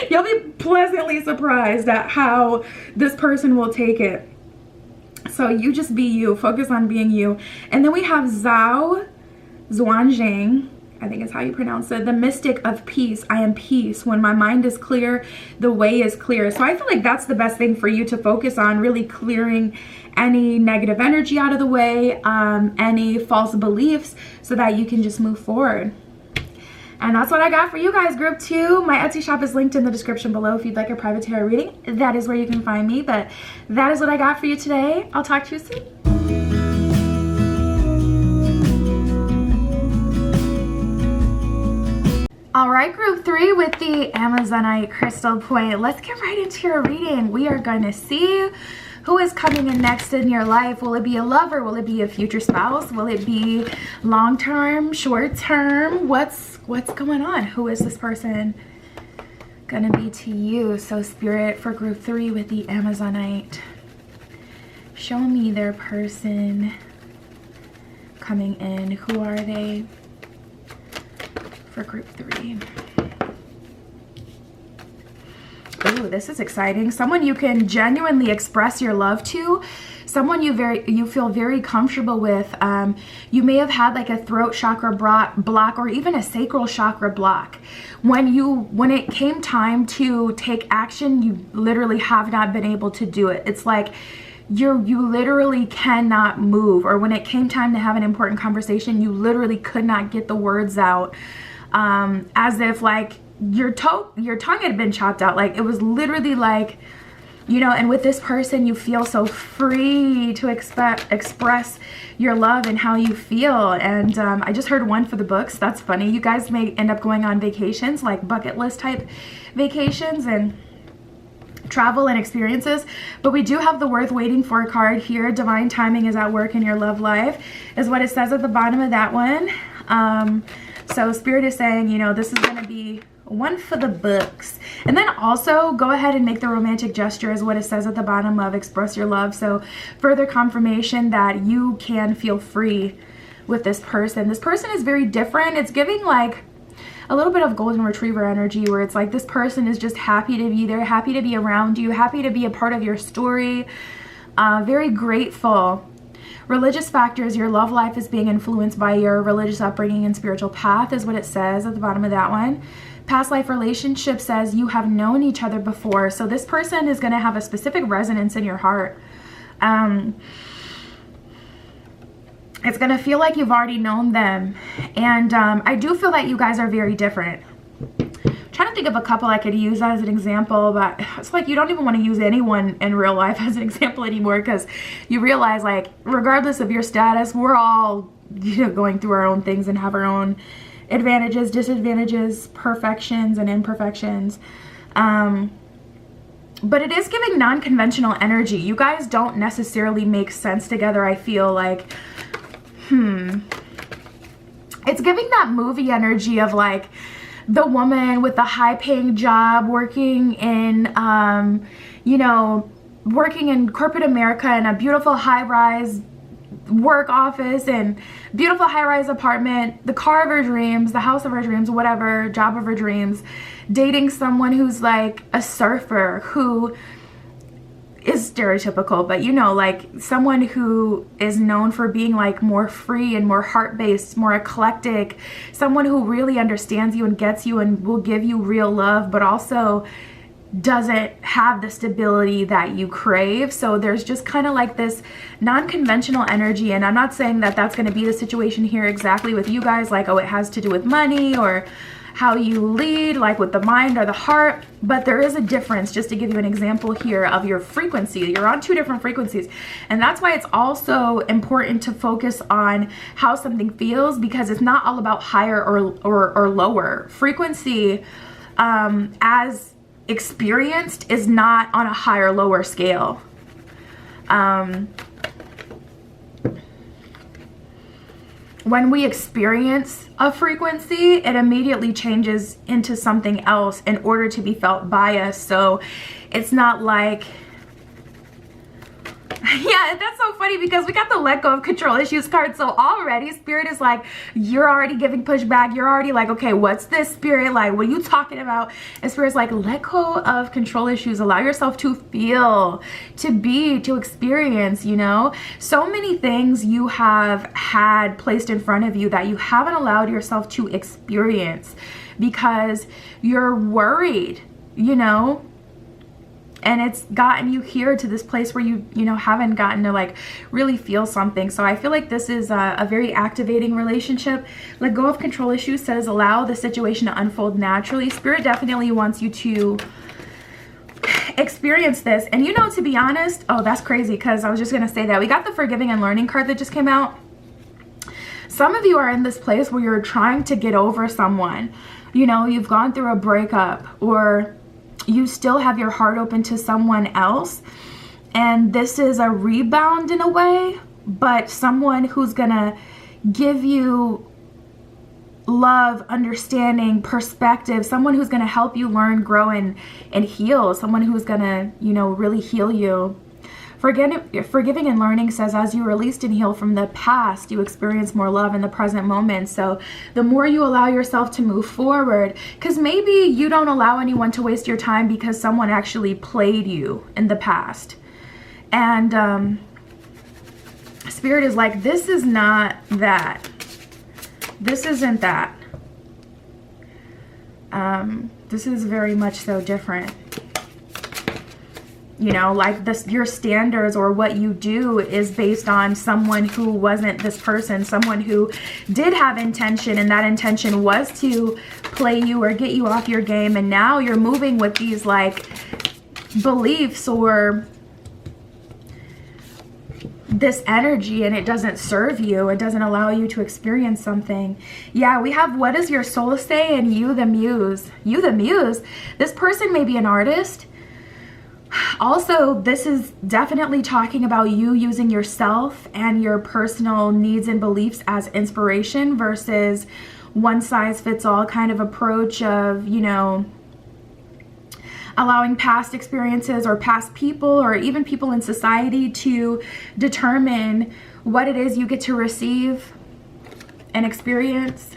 You'll be pleasantly surprised at how this person will take it. So you just be you. Focus on being you. And then we have Zhao Zhuanjing, I think is how you pronounce it, the mystic of peace. I am peace. When my mind is clear, the way is clear. So I feel like that's the best thing for you to focus on, really clearing any negative energy out of the way, any false beliefs, so that you can just move forward. And that's what I got for you guys, group 2. My Etsy shop is linked in the description below if you'd like a private tarot reading. That is where you can find me. But that is what I got for you today. I'll talk to you soon. All right, group 3 with the Amazonite crystal point. Let's get right into your reading. We are going to see who is coming in next in your life. Will it be a lover? Will it be a future spouse? Will it be long-term, short-term? What's going on? Who is this person gonna be to you? So Spirit, for group 3 with the Amazonite, show me their person coming in. Who are they for group 3? Ooh, this is exciting. Someone you can genuinely express your love to. Someone you feel very comfortable with. You may have had like a throat chakra block, or even a sacral chakra block. When it came time to take action, you literally have not been able to do it. It's like you literally cannot move. Or when it came time to have an important conversation, you literally could not get the words out, as if like your tongue had been chopped out. Like, it was literally like You know, and with this person, you feel so free to express your love and how you feel. And I just heard one for the books. That's funny. You guys may end up going on vacations, like bucket list type vacations and travel and experiences. But we do have the worth waiting for card here. Divine timing is at work in your love life, is what it says at the bottom of that one. So Spirit is saying, you know, this is going to be one for the books. And then also go ahead and make the romantic gesture, is what it says at the bottom of express your love. So further confirmation that you can feel free with this person. This person is very different. It's giving like a little bit of golden retriever energy, where it's like this person is just happy to be there, happy to be around you, happy to be a part of your story, very grateful. Religious factors, your love life is being influenced by your religious upbringing and spiritual path, is what it says at the bottom of that one. Past life relationship says you have known each other before. So this person is going to have a specific resonance in your heart. It's going to feel like you've already known them. And I do feel that you guys are very different. I'm trying to think of a couple I could use as an example, but it's like you don't even want to use anyone in real life as an example anymore, because you realize, like, regardless of your status, we're all, you know, going through our own things and have our own advantages, disadvantages, perfections and imperfections. But it is giving non-conventional energy. You guys don't necessarily make sense together, I feel like. It's giving that movie energy of like the woman with the high-paying job working in, you know, working in corporate America in a beautiful high-rise work office and beautiful high-rise apartment, the car of her dreams, the house of her dreams, whatever, job of her dreams, dating someone who's like a surfer, who is stereotypical, but you know, like someone who is known for being like more free and more heart-based, more eclectic, someone who really understands you and gets you and will give you real love, but also doesn't have the stability that you crave. So there's just kind of like this non-conventional energy, and I'm not saying that that's going to be the situation here exactly with you guys, like, oh, it has to do with money or how you lead, like with the mind or the heart, but there is a difference. Just to give you an example here of your frequency, you're on two different frequencies, and that's why it's also important to focus on how something feels, because it's not all about higher or lower frequency. As experienced is not on a higher lower scale. When we experience a frequency, it immediately changes into something else in order to be felt by us. So it's not like, yeah, that's so funny because we got the let go of control issues card. So already Spirit is like, you're already giving pushback. You're already like, okay, what's this, Spirit? Like, what are you talking about? And Spirit's like, let go of control issues. Allow yourself to feel, to be, to experience, you know? So many things you have had placed in front of you that you haven't allowed yourself to experience because you're worried, you know? And it's gotten you here to this place where you know, haven't gotten to like really feel something. So I feel like this is a very activating relationship. Let go of control issues says allow the situation to unfold naturally. Spirit definitely wants you to experience this. And you know, to be honest, oh, that's crazy, because I was just gonna say that we got the forgiving and learning card that just came out. Some of you are in this place where you're trying to get over someone. You know, you've gone through a breakup, or you still have your heart open to someone else, and this is a rebound in a way, but someone who's gonna give you love, understanding, perspective, someone who's gonna help you learn, grow, and heal, someone who's gonna, you know, really heal you. Forgiving and learning says as you released and heal from the past, you experience more love in the present moment. So the more you allow yourself to move forward, because maybe you don't allow anyone to waste your time because someone actually played you in the past. And Spirit is like, this is not that. This isn't that. This is very much so different. You know, like this, your standards or what you do is based on someone who wasn't this person, someone who did have intention, and that intention was to play you or get you off your game. And now you're moving with these like beliefs or this energy and it doesn't serve you, it doesn't allow you to experience something. Yeah, we have what does your soul say and you the muse. You the muse. This person may be an artist. Also, this is definitely talking about you using yourself and your personal needs and beliefs as inspiration versus one size fits all kind of approach of, you know, allowing past experiences or past people or even people in society to determine what it is you get to receive and experience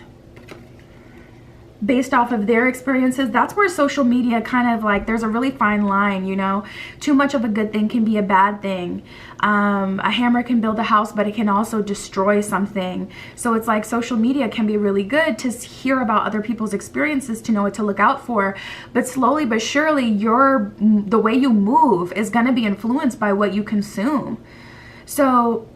based off of their experiences. That's where social media kind of like, there's a really fine line, you know. Too much of a good thing can be a bad thing. A hammer can build a house, but it can also destroy something. So it's like social media can be really good to hear about other people's experiences, to know what to look out for. But slowly but surely, the way you move is going to be influenced by what you consume. So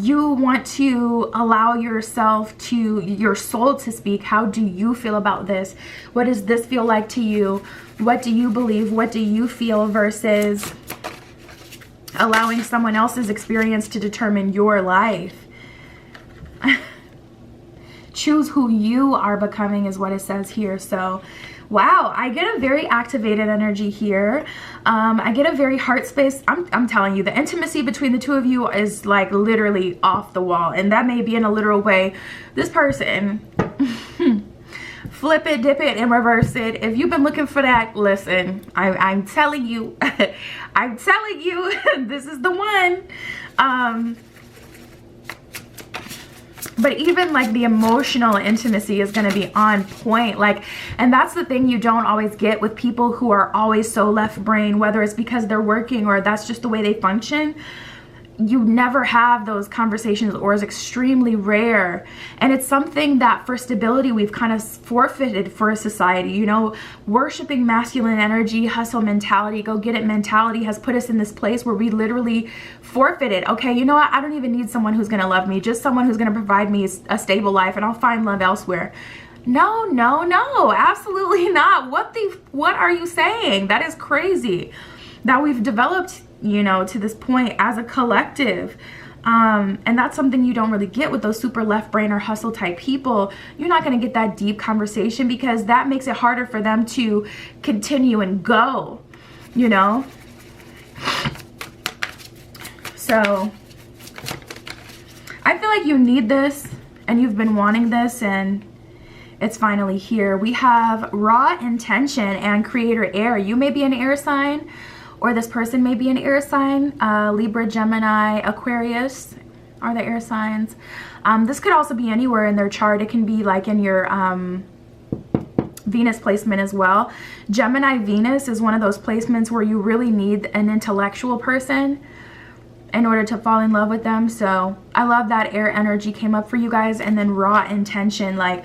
you want to allow yourself to, your soul to speak. How do you feel about this? What does this feel like to you? What do you believe? What do you feel versus allowing someone else's experience to determine your life? Choose who you are becoming is what it says here. So wow, I get a very activated energy here. I get a very heart space. I'm telling you, the intimacy between the two of you is like literally off the wall. And that may be in a literal way. This person, flip it, dip it, and reverse it. If you've been looking for that, listen, I'm telling you, I'm telling you, this is the one. But even like the emotional intimacy is going to be on point. Like, and that's the thing you don't always get with people who are always so left brain, whether it's because they're working or that's just the way they function. You never have those conversations, or is extremely rare. And it's something that for stability we've kind of forfeited for a society. You know, worshiping masculine energy, hustle mentality, go get it mentality has put us in this place where we literally forfeited. Okay, you know what? I don't even need someone who's going to love me, just someone who's going to provide me a stable life, and I'll find love elsewhere. No, no, no, absolutely not. What are you saying? That is crazy that we've developed, you know, to this point as a collective. And that's something you don't really get with those super left brain or hustle type people. You're not going to get that deep conversation because that makes it harder for them to continue and go, you know. So I feel like you need this and you've been wanting this, and it's finally here. We have raw intention and creator air. You may be an air sign, or this person may be an air sign. Libra, Gemini, Aquarius are the air signs. This could also be anywhere in their chart. It can be like in your Venus placement as well. Gemini Venus is one of those placements where you really need an intellectual person in order to fall in love with them. So I love that air energy came up for you guys. And then raw intention. Like,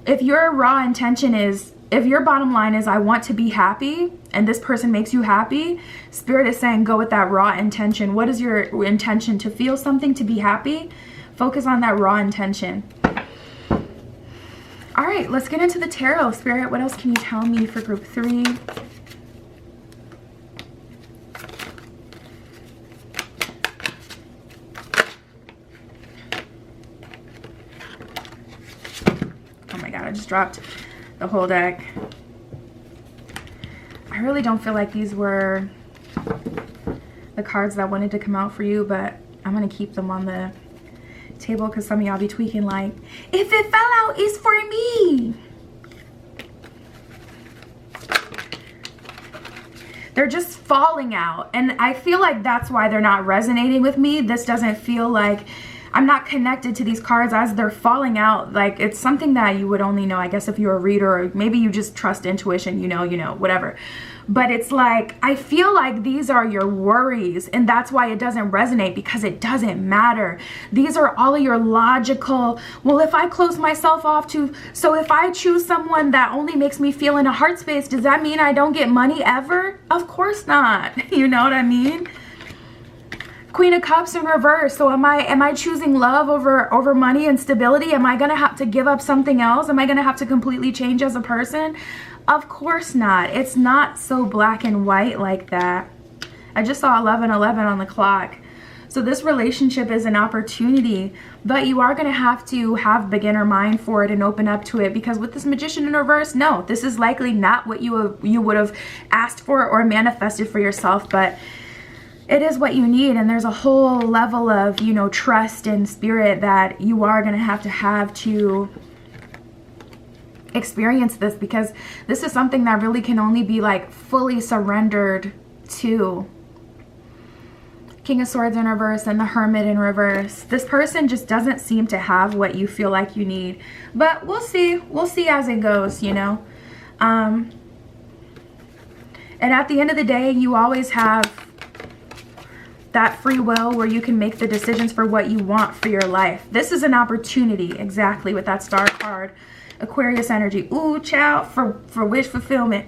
if your raw intention is, if your bottom line is I want to be happy and this person makes you happy, Spirit is saying go with that raw intention. What is your intention? To feel something, to be happy? Focus on that raw intention. All right, let's get into the tarot. Spirit, what else can you tell me for group 3? Oh my God, I just dropped the whole deck. I really don't feel like these were the cards that wanted to come out for you, but I'm gonna keep them on the table because some of y'all be tweaking like, if it fell out, it's for me. They're just falling out, and I feel like that's why they're not resonating with me. This doesn't feel like I'm not connected to these cards as they're falling out. Like, it's something that you would only know, I guess, if you're a reader, or maybe you just trust intuition, you know, whatever. But it's like, I feel like these are your worries, and that's why it doesn't resonate, because it doesn't matter. These are all of your logical, well, if I close myself off to, so if I choose someone that only makes me feel in a heart space, does that mean I don't get money ever? Of course not. You know what I mean? Queen of Cups in reverse. So am I choosing love over money and stability? Am I gonna have to give up something else? Am I gonna have to completely change as a person? Of course not. It's not so black and white like that. I just saw 11:11 on the clock. So this relationship is an opportunity, but you are gonna have to have beginner mind for it and open up to it, because with this Magician in reverse, no, this is likely not what you would have asked for or manifested for yourself, but it is what you need. And there's a whole level of, you know, trust in spirit that you are gonna have to experience this, because this is something that really can only be like fully surrendered to. King of Swords in reverse and the Hermit in reverse. This person just doesn't seem to have what you feel like you need, but we'll see as it goes, you know. And at the end of the day, you always have that free will where you can make the decisions for what you want for your life. This is an opportunity, exactly, with that Star card. Aquarius energy. Ooh, child, for wish fulfillment.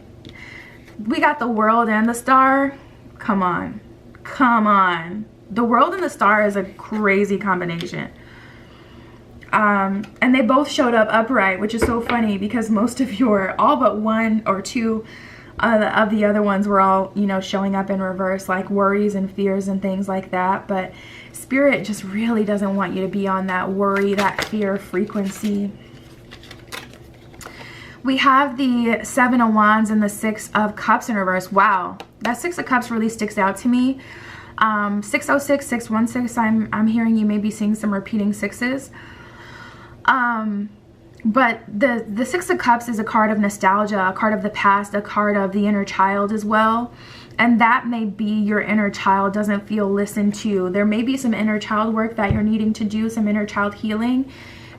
We got the World and the Star. Come on. Come on. The World and the Star is a crazy combination. And they both showed up upright, which is so funny because most of your, all but one or two of the other ones were all, you know, showing up in reverse, like worries and fears and things like that. But Spirit just really doesn't want you to be on that worry, that fear frequency. We have the Seven of Wands and the Six of Cups in reverse. Wow, that Six of Cups really sticks out to me. 606, 616, I'm hearing you may be seeing some repeating sixes. But the Six of Cups is a card of nostalgia, a card of the past, a card of the inner child as well. And that may be your inner child doesn't feel listened to. There may be some inner child work that you're needing to do, some inner child healing,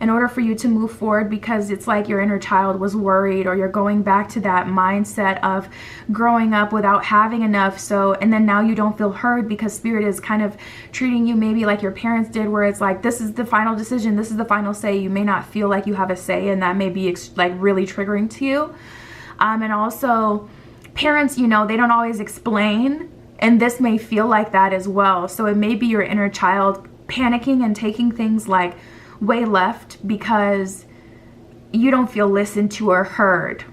in order for you to move forward, because it's like your inner child was worried, or you're going back to that mindset of growing up without having enough. So, and then now you don't feel heard because Spirit is kind of treating you maybe like your parents did, where it's like, this is the final decision, this is the final say. You may not feel like you have a say, and that may be like really triggering to you. And also parents, you know, they don't always explain, and this may feel like that as well. So it may be your inner child panicking and taking things like way left because you don't feel listened to or heard.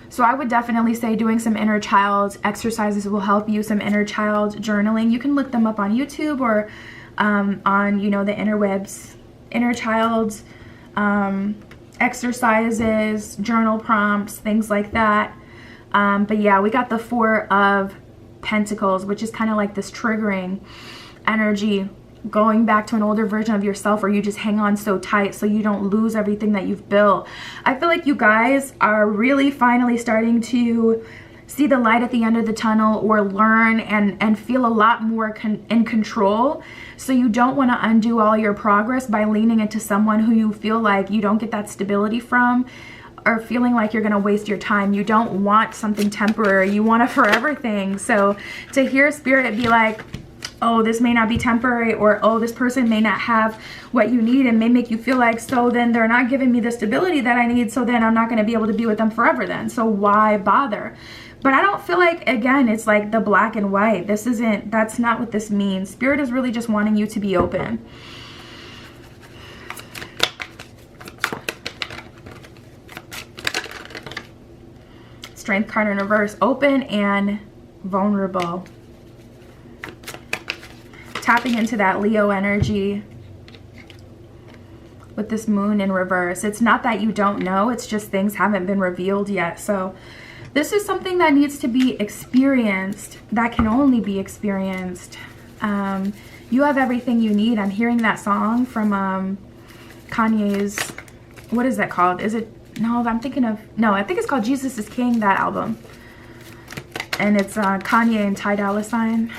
So I would definitely say doing some inner child exercises will help you, some inner child journaling. You can look them up on YouTube or on, you know, the interwebs. Inner child exercises, journal prompts, things like that. But yeah, we got the Four of Pentacles, which is kind of like this triggering energy, going back to an older version of yourself, where you just hang on so tight so you don't lose everything that you've built. I feel like you guys are really finally starting to see the light at the end of the tunnel, or learn and feel a lot more in control. So you don't want to undo all your progress by leaning into someone who you feel like you don't get that stability from, or feeling like you're going to waste your time. You don't want something temporary. You want a forever thing. So to hear Spirit be like, oh, this may not be temporary, or oh, this person may not have what you need, and may make you feel like, so then they're not giving me the stability that I need, so then I'm not going to be able to be with them forever then. So why bother? But I don't feel like, again, it's like the black and white. This isn't, that's not what this means. Spirit is really just wanting you to be open. Strength card in reverse, open and vulnerable. Tapping into that Leo energy with this Moon in reverse. It's not that you don't know, it's just things haven't been revealed yet. So this is something that needs to be experienced, that can only be experienced. You have everything you need. I'm hearing that song from Kanye's, what is that called? Is it, no, I'm thinking of, no, I think it's called Jesus is King, that album. And it's Kanye and Ty Dolla $ign.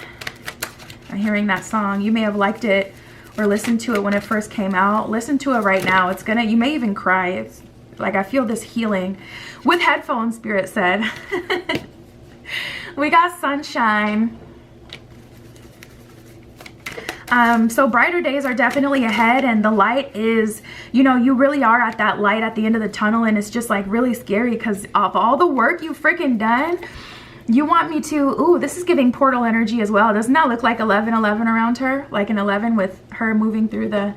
I'm hearing that song. You may have liked it or listened to it when it first came out. Listen to it right now. It's gonna, you may even cry. It's like, I feel this healing with headphones, Spirit said. We got sunshine. So brighter days are definitely ahead, and the light is, you know, you really are at that light at the end of the tunnel, and it's just like really scary because of all the work you've freaking done. You want me to, ooh, this is giving portal energy as well. Doesn't that look like 1111 around her? Like an 11 with her moving through the,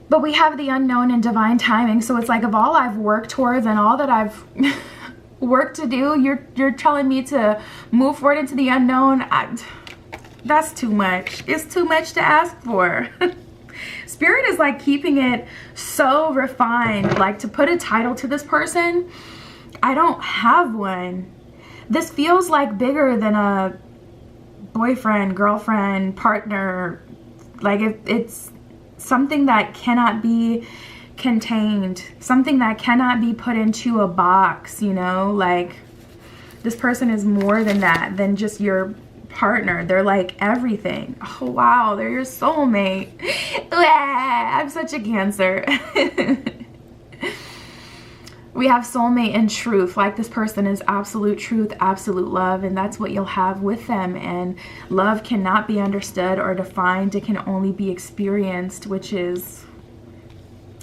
but we have the unknown and divine timing. So it's like, of all I've worked towards and all that I've worked to do, you're telling me to move forward into the unknown. That's too much. It's too much to ask for. Spirit is like keeping it so refined. Like, to put a title to this person, I don't have one. This feels like bigger than a boyfriend, girlfriend, partner. Like, it's something that cannot be contained, something that cannot be put into a box, you know? Like, this person is more than that, than just your partner. They're like everything. Oh wow, they're your soulmate. I'm such a Cancer. We have soulmate and truth. Like, this person is absolute truth, absolute love, and that's what you'll have with them. And love cannot be understood or defined. It can only be experienced, which is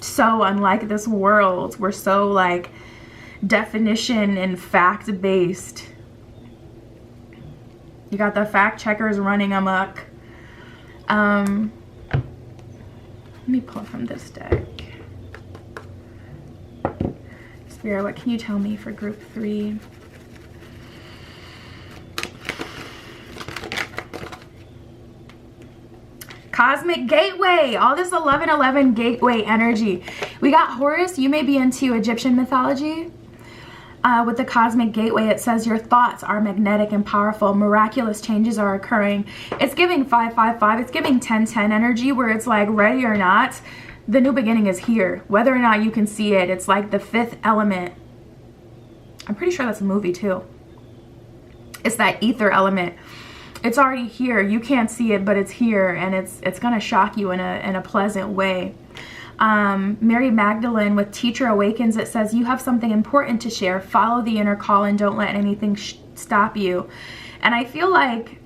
so unlike this world. We're so like definition and fact based. You got the fact checkers running amok. Let me pull from this deck. Spirit, what can you tell me for group 3? Cosmic Gateway. All this 1111 gateway energy. We got Horus. You may be into Egyptian mythology. With the Cosmic Gateway, it says your thoughts are magnetic and powerful. Miraculous changes are occurring. It's giving 555. It's giving 1010 energy, where it's like, ready or not, the new beginning is here. Whether or not you can see it, it's like the 5th element. I'm pretty sure that's a movie too. It's that ether element. It's already here. You can't see it, but it's here, and it's gonna shock you in a pleasant way. Mary Magdalene with Teacher Awakens, it says you have something important to share. Follow the inner call and don't let anything stop you. And I feel like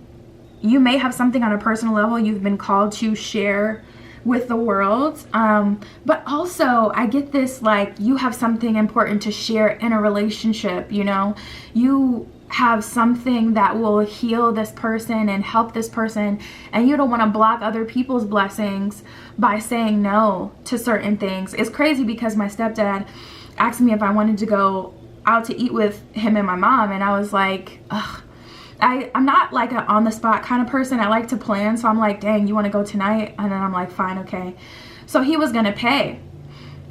you may have something on a personal level you've been called to share with the world, but also I get this, like, you have something important to share in a relationship. You know, you have something that will heal this person and help this person, and you don't want to block other people's blessings by saying no to certain things. It's crazy because my stepdad asked me if I wanted to go out to eat with him and my mom, and I was like, ugh, I'm not like an on the spot kind of person. I like to plan. So I'm like, dang, you want to go tonight? And then I'm like, fine, okay. So he was gonna pay,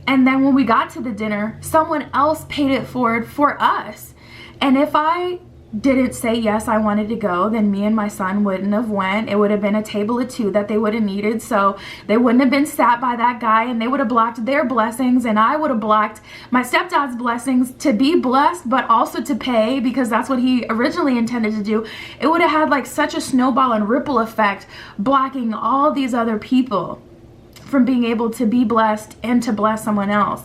and then when we got to the dinner, someone else paid it forward for us. And if I didn't say yes, I wanted to go, then me and my son wouldn't have went. It would have been a table of 2 that they would have needed, so they wouldn't have been sat by that guy, and they would have blocked their blessings, and I would have blocked my stepdad's blessings to be blessed, but also to pay, because that's what he originally intended to do. It would have had like such a snowball and ripple effect, blocking all these other people from being able to be blessed and to bless someone else.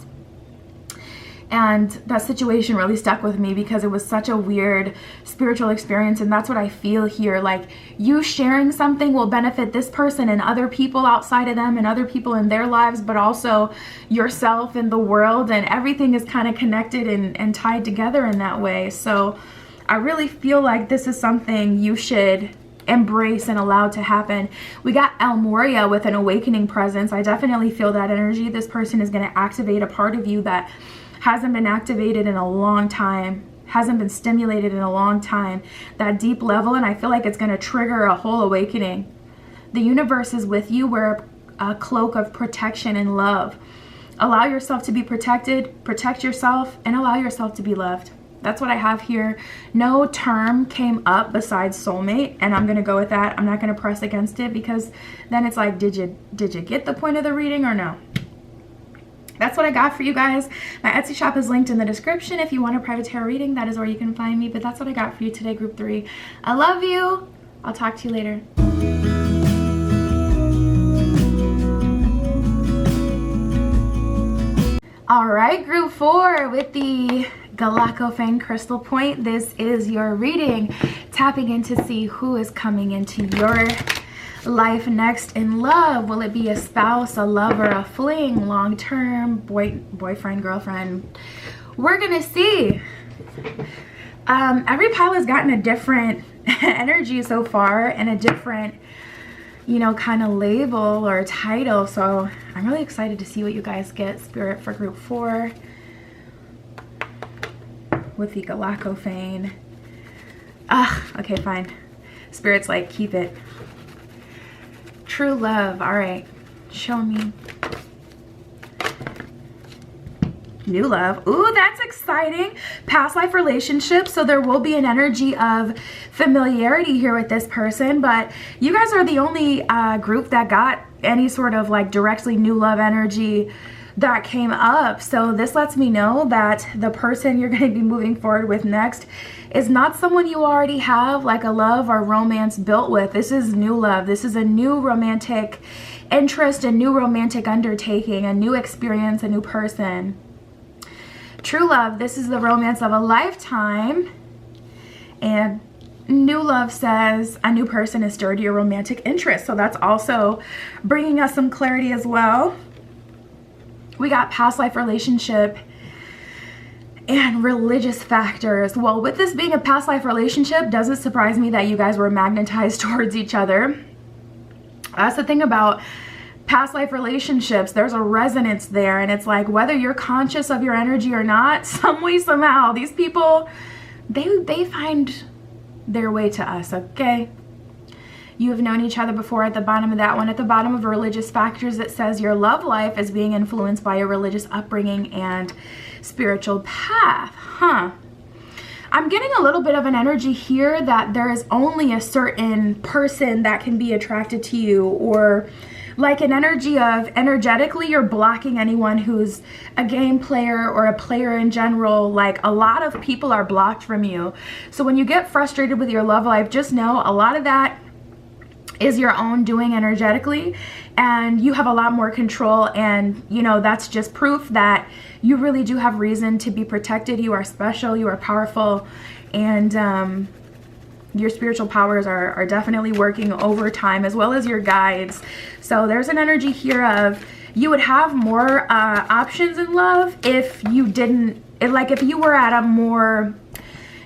And that situation really stuck with me because it was such a weird spiritual experience. And that's what I feel here. Like, you sharing something will benefit this person and other people outside of them and other people in their lives, but also yourself and the world. And everything is kind of connected and tied together in that way. So I really feel like this is something you should embrace and allow to happen. We got El Moria with an awakening presence. I definitely feel that energy. This person is going to activate a part of you that hasn't been activated in a long time, hasn't been stimulated in a long time, that deep level, and I feel like it's going to trigger a whole awakening. The universe is with you. Wear a cloak of protection and love. Allow yourself to be protected, protect yourself, and allow yourself to be loved. That's what I have here. No term came up besides soulmate, and I'm going to go with that. I'm not going to press against it, because then it's like, did you get the point of the reading or no? That's what I got for you guys. My Etsy shop is linked in the description. If you want a private tarot reading, that is where you can find me. But that's what I got for you today, group 3. I love you. I'll talk to you later. All right, group 4 with the Galacofang Crystal Point. This is your reading, tapping in to see who is coming into your life next in love. Will it be a spouse, a lover, a fling, long-term boyfriend, girlfriend? We're gonna see. Every pile has gotten a different energy so far and a different, you know, kind of label or title. So I'm really excited to see what you guys get, Spirit, for group 4 with the Galactophane. Okay, fine. Spirit's like, keep it. True love. All right, show me. New love. Ooh, that's exciting. Past life relationship. So there will be an energy of familiarity here with this person, but you guys are the only group that got any sort of like directly new love energy that came up. So this lets me know that the person you're going to be moving forward with next is not someone you already have like a love or romance built with. This is new love. This is a new romantic interest, a new romantic undertaking, a new experience, a new person. True love, this is the romance of a lifetime. And new love says a new person is stirred to your romantic interest. So that's also bringing us some clarity as well. We got past life relationship and religious factors. Well, with this being a past life relationship, doesn't surprise me that you guys were magnetized towards each other. That's the thing about past life relationships, there's a resonance there, and it's like whether you're conscious of your energy or not, some way, somehow, these people, they find their way to us, okay? You have known each other before at the bottom of that one. At the bottom of religious factors, it says your love life is being influenced by your religious upbringing and spiritual path. I'm getting a little bit of an energy here that there is only a certain person that can be attracted to you, or like an energy of energetically you're blocking anyone who's a game player or a player in general. Like a lot of people are blocked from you. So when you get frustrated with your love life, just know a lot of that is your own doing energetically, and you have a lot more control. And you know, that's just proof that you really do have reason to be protected. You are special, you are powerful, and your spiritual powers are definitely working overtime, as well as your guides. So there's an energy here of you would have more options in love if you didn't, if you were at a more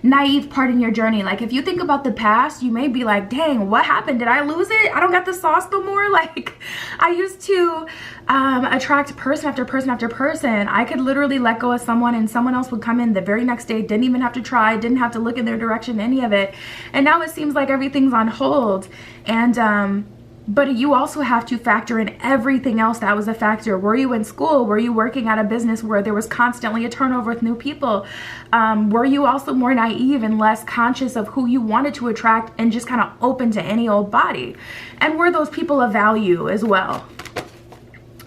naive part in your journey. Like if you think about the past, you may be like, dang, what happened? Did I lose it? I don't got the sauce no more. Like I used to attract person after person after person. I could literally let go of someone and someone else would come in the very next day, didn't even have to try, didn't have to look in their direction, any of it. And now it seems like everything's on hold. And but you also have to factor in everything else that was a factor. Were you in school? Were you working at a business where there was constantly a turnover with new people? Were you also more naive and less conscious of who you wanted to attract and just kind of open to any old body? And were those people of value as well?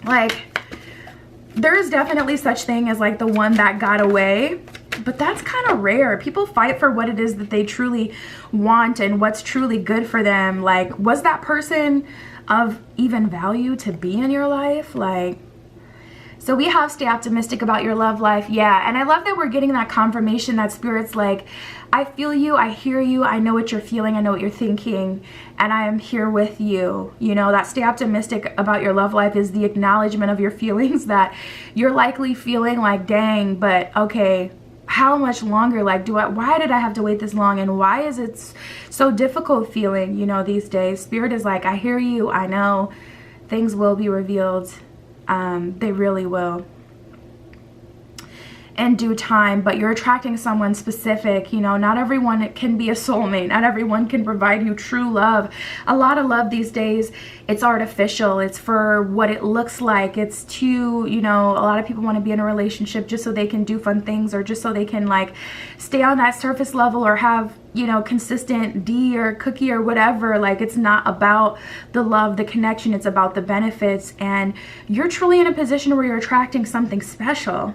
Like, there is definitely such thing as like the one that got away, but that's kind of rare. People fight for what it is that they truly want and what's truly good for them. Like, was that person of even value to be in your life? Like, so we have stay optimistic about your love life. Yeah. And I love that we're getting that confirmation that Spirit's like, I feel you, I hear you, I know what you're feeling, I know what you're thinking, and I am here with you. You know, that stay optimistic about your love life is the acknowledgement of your feelings, that you're likely feeling like, dang, but okay, how much longer? Like, why did I have to wait this long? And why is it so difficult feeling, you know, these days? Spirit is like, I hear you, I know, things will be revealed. They really will in due time, but you're attracting someone specific. You know, not everyone can be a soulmate. Not everyone can provide you true love. A lot of love these days, it's artificial. It's for what it looks like. It's to, you know, a lot of people want to be in a relationship just so they can do fun things, or just so they can like stay on that surface level, or have, you know, consistent D or cookie or whatever. Like, it's not about the love, the connection, it's about the benefits. And you're truly in a position where you're attracting something special.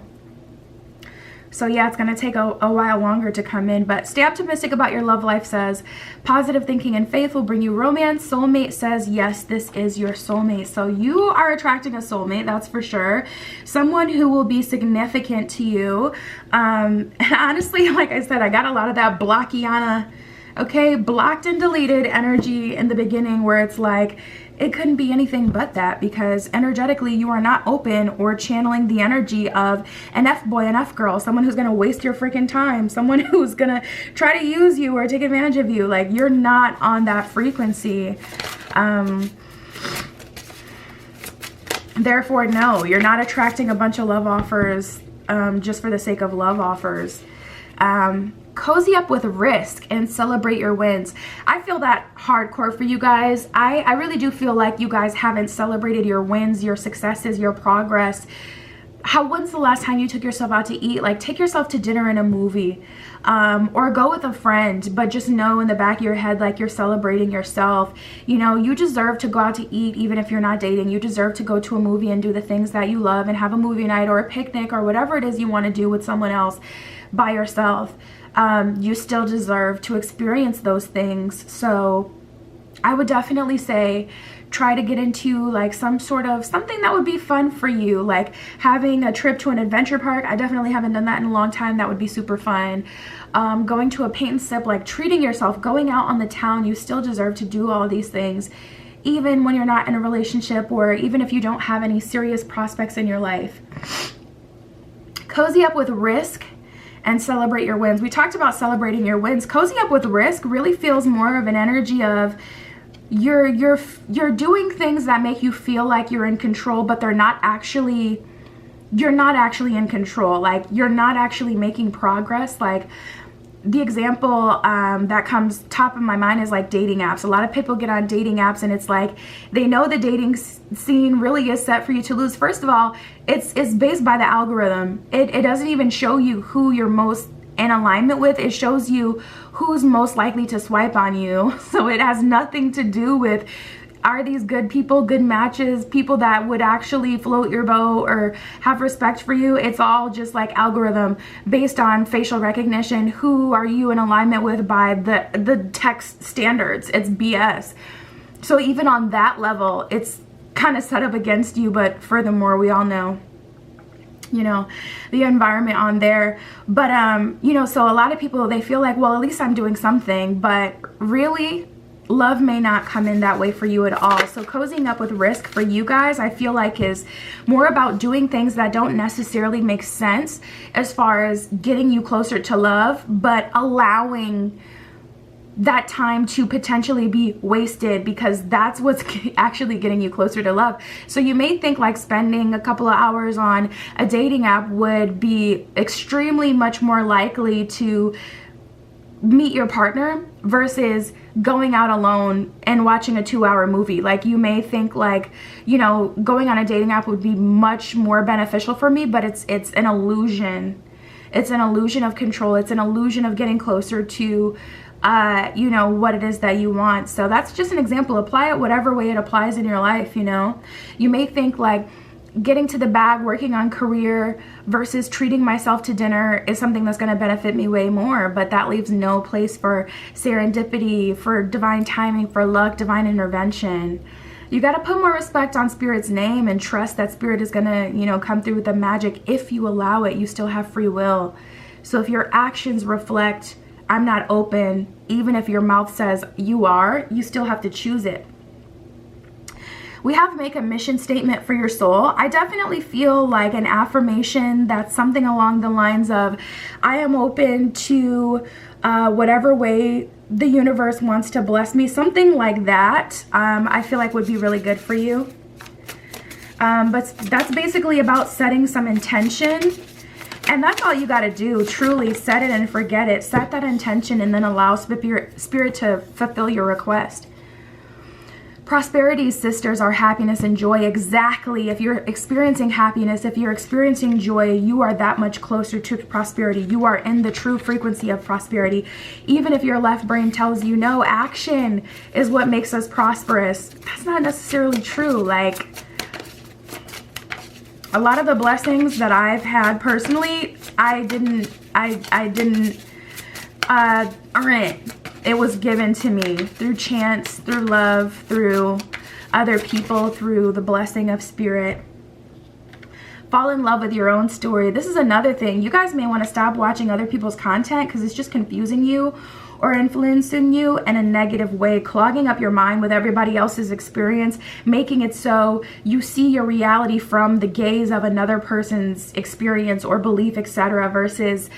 So yeah, it's going to take a while longer to come in, but stay optimistic about your love life says positive thinking and faith will bring you romance. Soulmate says, yes, this is your soulmate. So you are attracting a soulmate, that's for sure. Someone who will be significant to you. And honestly, like I said, I got a lot of that Blockiana Okay, blocked and deleted energy in the beginning where it's like, it couldn't be anything but that, because energetically you are not open or channeling the energy of an F-boy, an F-girl, someone who's gonna waste your freaking time, someone who's gonna try to use you or take advantage of you. Like, you're not on that frequency. Therefore, no, you're not attracting a bunch of love offers just for the sake of love offers. Cozy up with risk and celebrate your wins. I feel that hardcore for you guys. I really do feel like you guys haven't celebrated your wins, your successes, your progress. When's the last time you took yourself out to eat? Like, take yourself to dinner and a movie, or go with a friend, but just know in the back of your head, like, you're celebrating yourself. You know, you deserve to go out to eat even if you're not dating. You deserve to go to a movie and do the things that you love and have a movie night or a picnic or whatever it is you want to do with someone else by yourself. You still deserve to experience those things. So I would definitely say try to get into like some sort of something that would be fun for you, like having a trip to an adventure park. I definitely haven't done that in a long time. That would be super fun. Going to a paint and sip, like treating yourself, going out on the town. You still deserve to do all these things, even when you're not in a relationship, or even if you don't have any serious prospects in your life. Cozy up with risk and celebrate your wins. We talked about celebrating your wins. Cozy up with risk really feels more of an energy of you're doing things that make you feel like you're in control, but you're not actually in control. Like, you're not actually making progress. Like, the example that comes top of my mind is like dating apps. A lot of people get on dating apps and it's like they know the dating scene really is set for you to lose. First of all, it's based by the algorithm. It doesn't even show you who you're most in alignment with. It shows you who's most likely to swipe on you. So it has nothing to do with, are these good people, good matches, people that would actually float your boat or have respect for you? It's all just like algorithm based on facial recognition. Who are you in alignment with by the text standards? It's BS. So even on that level, it's kind of set up against you. But furthermore, we all know, you know, the environment on there. But, you know, so a lot of people, they feel like, well, at least I'm doing something. But really, love may not come in that way for you at all. So cozying up with risk for you guys, I feel like, is more about doing things that don't necessarily make sense as far as getting you closer to love, but allowing that time to potentially be wasted, because that's what's actually getting you closer to love. So you may think like spending a couple of hours on a dating app would be extremely much more likely to meet your partner versus going out alone and watching a 2-hour movie. Like, you may think like, you know, going on a dating app would be much more beneficial for me, but it's an illusion. It's an illusion of control. It's an illusion of getting closer to you know, what it is that you want. So that's just an example. Apply it whatever way it applies in your life. You know, you may think like getting to the bag, working on career versus treating myself to dinner is something that's going to benefit me way more, but that leaves no place for serendipity, for divine timing, for luck, divine intervention. You got to put more respect on Spirit's name and trust that Spirit is going to, you know, come through with the magic. If you allow it, you still have free will. So if your actions reflect, I'm not open, even if your mouth says you are, you still have to choose it. We have make a mission statement for your soul. I definitely feel like an affirmation that's something along the lines of, I am open to whatever way the universe wants to bless me. Something like that, I feel like would be really good for you. But that's basically about setting some intention. And that's all you got to do. Truly set it and forget it. Set that intention and then allow Spirit to fulfill your request. Prosperity, sisters, are happiness and joy. Exactly. If you're experiencing happiness, if you're experiencing joy, you are that much closer to prosperity. You are in the true frequency of prosperity. Even if your left brain tells you no, action is what makes us prosperous. That's not necessarily true. Like, a lot of the blessings that I've had personally, I didn't earn it. It was given to me through chance, through love, through other people, through the blessing of Spirit. Fall in love with your own story. This is another thing. You guys may want to stop watching other people's content because it's just confusing you, or influencing you in a negative way, clogging up your mind with everybody else's experience, making it so you see your reality from the gaze of another person's experience or belief, etc., versus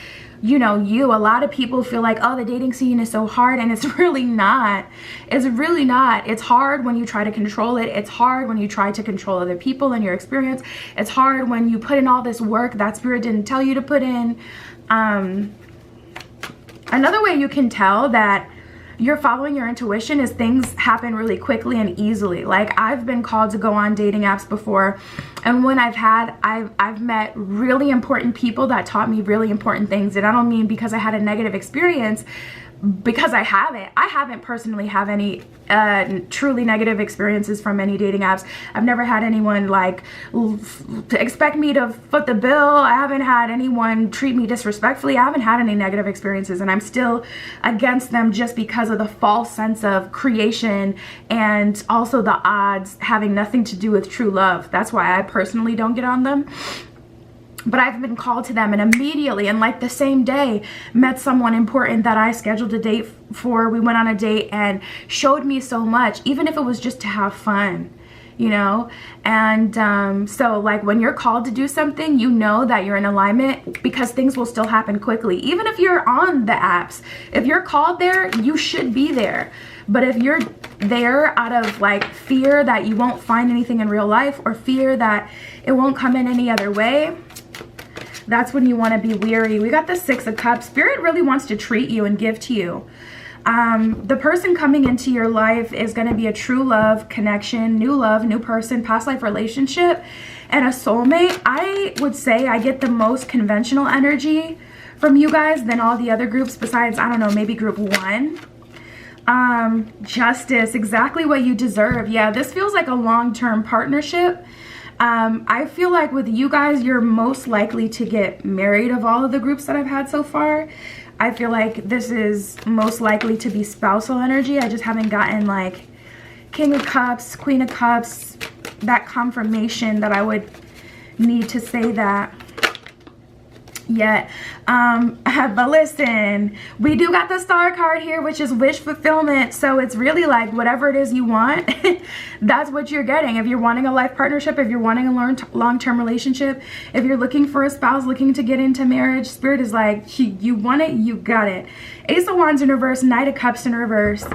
you know, a lot of people feel like, oh, the dating scene is so hard, and it's really not. It's really not. It's hard when you try to control it. It's hard when you try to control other people and your experience. It's hard when you put in all this work that spirit didn't tell you to put in. Another way you can tell that you're following your intuition is things happen really quickly and easily. Like, I've been called to go on dating apps before, and when I've met really important people that taught me really important things. And I don't mean because I had a negative experience, because I haven't personally have any truly negative experiences from any dating apps. I've never had anyone like expect me to foot the bill. I haven't had anyone treat me disrespectfully. I haven't had any negative experiences, and I'm still against them just because of the false sense of creation and also the odds having nothing to do with true love. That's why I personally don't get on them. But I've been called to them, and immediately, and like the same day, met someone important that I scheduled a date for. We went on a date and showed me so much, even if it was just to have fun, you know? And so like when you're called to do something, you know that you're in alignment, because things will still happen quickly. Even if you're on the apps, if you're called there, you should be there. But if you're there out of like fear that you won't find anything in real life, or fear that it won't come in any other way, that's when you want to be weary. We got the Six of Cups. Spirit really wants to treat you and give to you. The person coming into your life is going to be a true love connection, new person, past life relationship, and a soulmate. I would say I get the most conventional energy from you guys than all the other groups besides, I don't know, maybe group 1. Justice, exactly what you deserve. Yeah, this feels like a long-term partnership. I feel like with you guys, you're most likely to get married of all of the groups that I've had so far. I feel like this is most likely to be spousal energy. I just haven't gotten like King of Cups, Queen of Cups, that confirmation that I would need to say that yet. But listen, we do got the Star card here, which is wish fulfillment. So it's really like whatever it is you want, that's what you're getting. If you're wanting a life partnership, if you're wanting a long-term relationship, if you're looking for a spouse, looking to get into marriage, Spirit is like, you want it, you got it. Ace of Wands in reverse, Knight of Cups in reverse,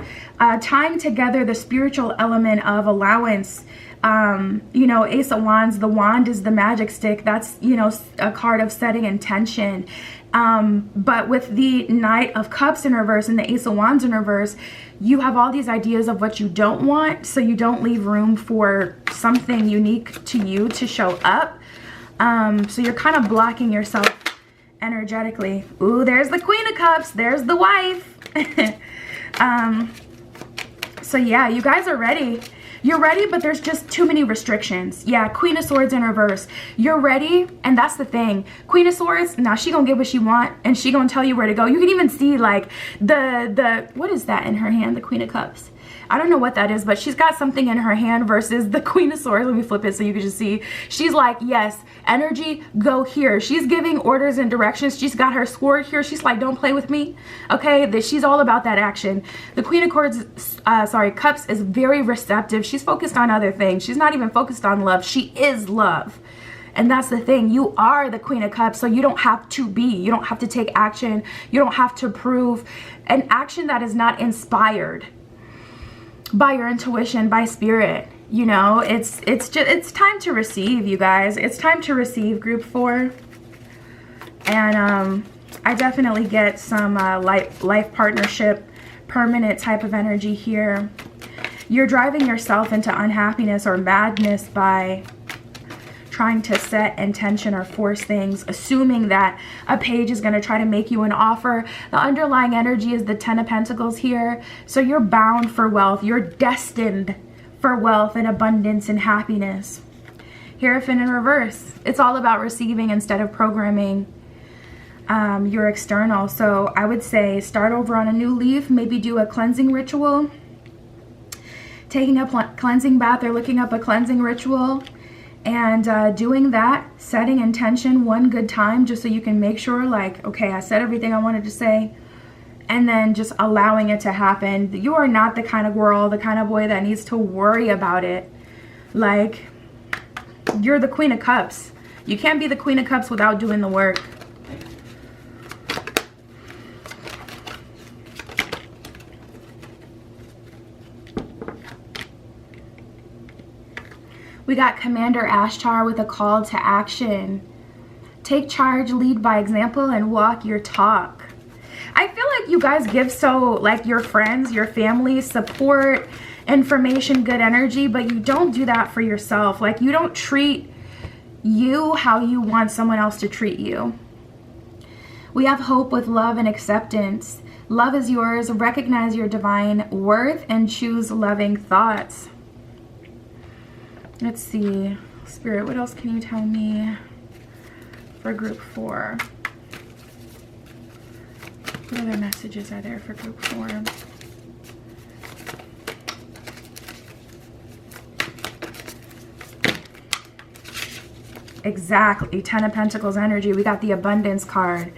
tying together the spiritual element of allowance. You know, Ace of Wands, the wand is the magic stick. That's, you know, a card of setting intention. But with the Knight of Cups in reverse and the Ace of Wands in reverse, you have all these ideas of what you don't want, so you don't leave room for something unique to you to show up. So you're kind of blocking yourself energetically. Ooh, there's the Queen of Cups. There's the wife. So yeah, you guys are ready. You're ready, but there's just too many restrictions. Yeah, Queen of Swords in reverse. You're ready, and that's the thing. Queen of Swords, now she gonna get what she want, and she gonna tell you where to go. You can even see like what is that in her hand? The Queen of Cups. I don't know what that is, but she's got something in her hand versus the Queen of Swords. Let me flip it so you can just see. She's like, yes, energy, go here. She's giving orders and directions. She's got her sword here. She's like, don't play with me. Okay, she's all about that action. The Queen of Cups is very receptive. She's focused on other things. She's not even focused on love. She is love. And that's the thing. You are the Queen of Cups, so you don't have to be. You don't have to take action. You don't have to prove an action that is not inspired by your intuition, by spirit. You know, it's time to receive, you guys. It's time to receive, group 4. And I definitely get some life partnership, permanent type of energy here. You're driving yourself into unhappiness or madness by trying to set intention or force things, assuming that a page is going to try to make you an offer. The underlying energy is the 10 of Pentacles here. So you're bound for wealth. You're destined for wealth and abundance and happiness. Hierophant in reverse. It's all about receiving instead of programming your external. So I would say start over on a new leaf. Maybe do a cleansing ritual. Taking a cleansing bath or looking up a cleansing ritual. And doing that, setting intention one good time, just so you can make sure like, okay, I said everything I wanted to say, and then just allowing it to happen. You are not the kind of girl, the kind of boy that needs to worry about it. Like, you're the Queen of Cups. You can't be the Queen of Cups without doing the work. We got Commander Ashtar with a call to action. Take charge, lead by example, and walk your talk. I feel like you guys give like your friends, your family, support, information, good energy, but you don't do that for yourself. Like, you don't treat you how you want someone else to treat you. We have hope with love and acceptance. Love is yours. Recognize your divine worth and choose loving thoughts. Let's see. Spirit, what else can you tell me for group 4? What other messages are there for group 4? Exactly. 10 of Pentacles energy. We got the abundance card.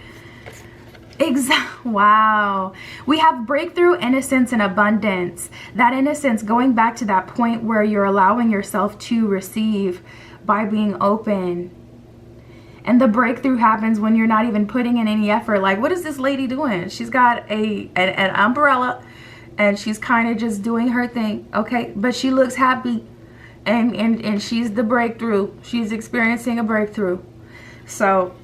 Wow. We have breakthrough, innocence, and abundance. That innocence, going back to that point where you're allowing yourself to receive by being open. And the breakthrough happens when you're not even putting in any effort. Like, what is this lady doing? She's got an umbrella and she's kind of just doing her thing. Okay. But she looks happy and she's the breakthrough. She's experiencing a breakthrough. So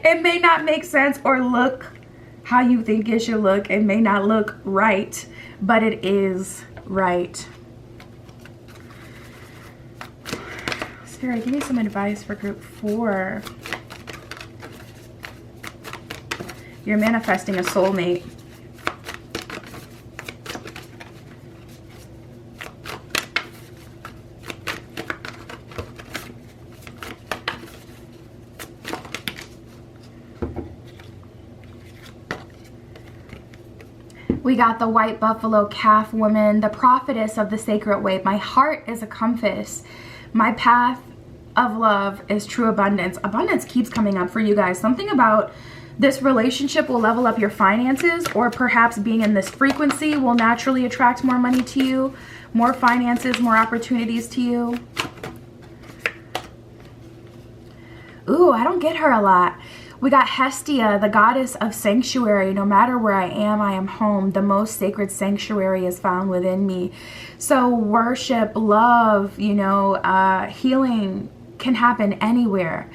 it may not make sense or look how you think it should look. It may not look right, but it is right. Spirit, give me some advice for group 4. You're manifesting a soulmate. We got the white buffalo calf woman, the prophetess of the sacred way. My heart is a compass. My path of love is true abundance. Abundance keeps coming up for you guys. Something about this relationship will level up your finances, or perhaps being in this frequency will naturally attract more money to you, more finances, more opportunities to you. Ooh, I don't get her a lot. We got Hestia, the goddess of sanctuary. No matter where I am home. The most sacred sanctuary is found within me. So worship, love, healing can happen anywhere.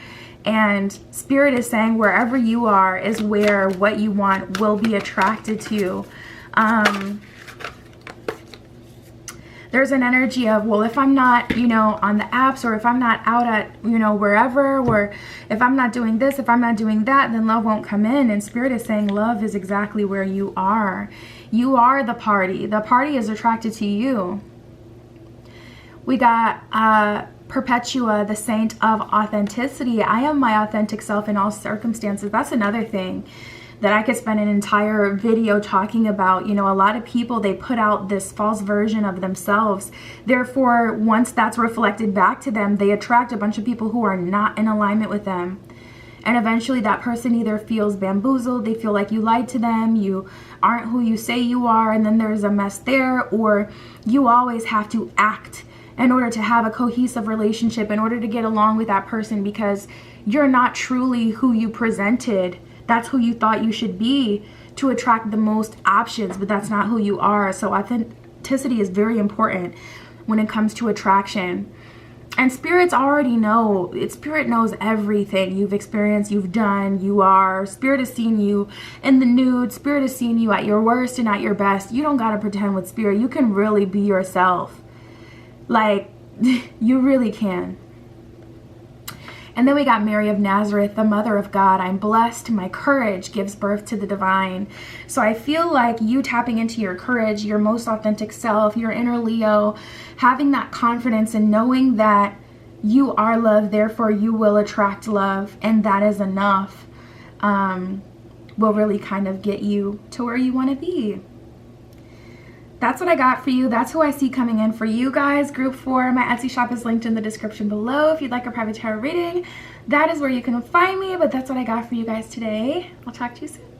And Spirit is saying wherever you are is where what you want will be attracted to. There's an energy of, well, if I'm not, on the apps, or if I'm not out at, wherever, or if I'm not doing this, if I'm not doing that, then love won't come in. And Spirit is saying love is exactly where you are. You are the party. The party is attracted to you. We got Perpetua, the saint of authenticity. I am my authentic self in all circumstances. That's another thing that I could spend an entire video talking about. A lot of people, they put out this false version of themselves. Therefore, once that's reflected back to them, they attract a bunch of people who are not in alignment with them. And eventually that person either feels bamboozled, they feel like you lied to them, you aren't who you say you are, and then there's a mess there. Or you always have to act in order to have a cohesive relationship, in order to get along with that person, because you're not truly who you presented. That's who you thought you should be to attract the most options, but that's not who you are. So authenticity is very important when it comes to attraction. And spirits already know. Spirit knows everything you've experienced, you've done, you are. Spirit has seen you in the nude. Spirit has seen you at your worst and at your best. You don't gotta pretend with Spirit. You can really be yourself. Like, you really can. And then we got Mary of Nazareth, the mother of God. I'm blessed. My courage gives birth to the divine. So I feel like you tapping into your courage, your most authentic self, your inner Leo, having that confidence and knowing that you are love, therefore you will attract love, and that is enough, will really kind of get you to where you want to be. That's what I got for you. That's who I see coming in for you guys. Group 4, my Etsy shop is linked in the description below. If you'd like a private tarot reading, that is where you can find me. But that's what I got for you guys today. I'll talk to you soon.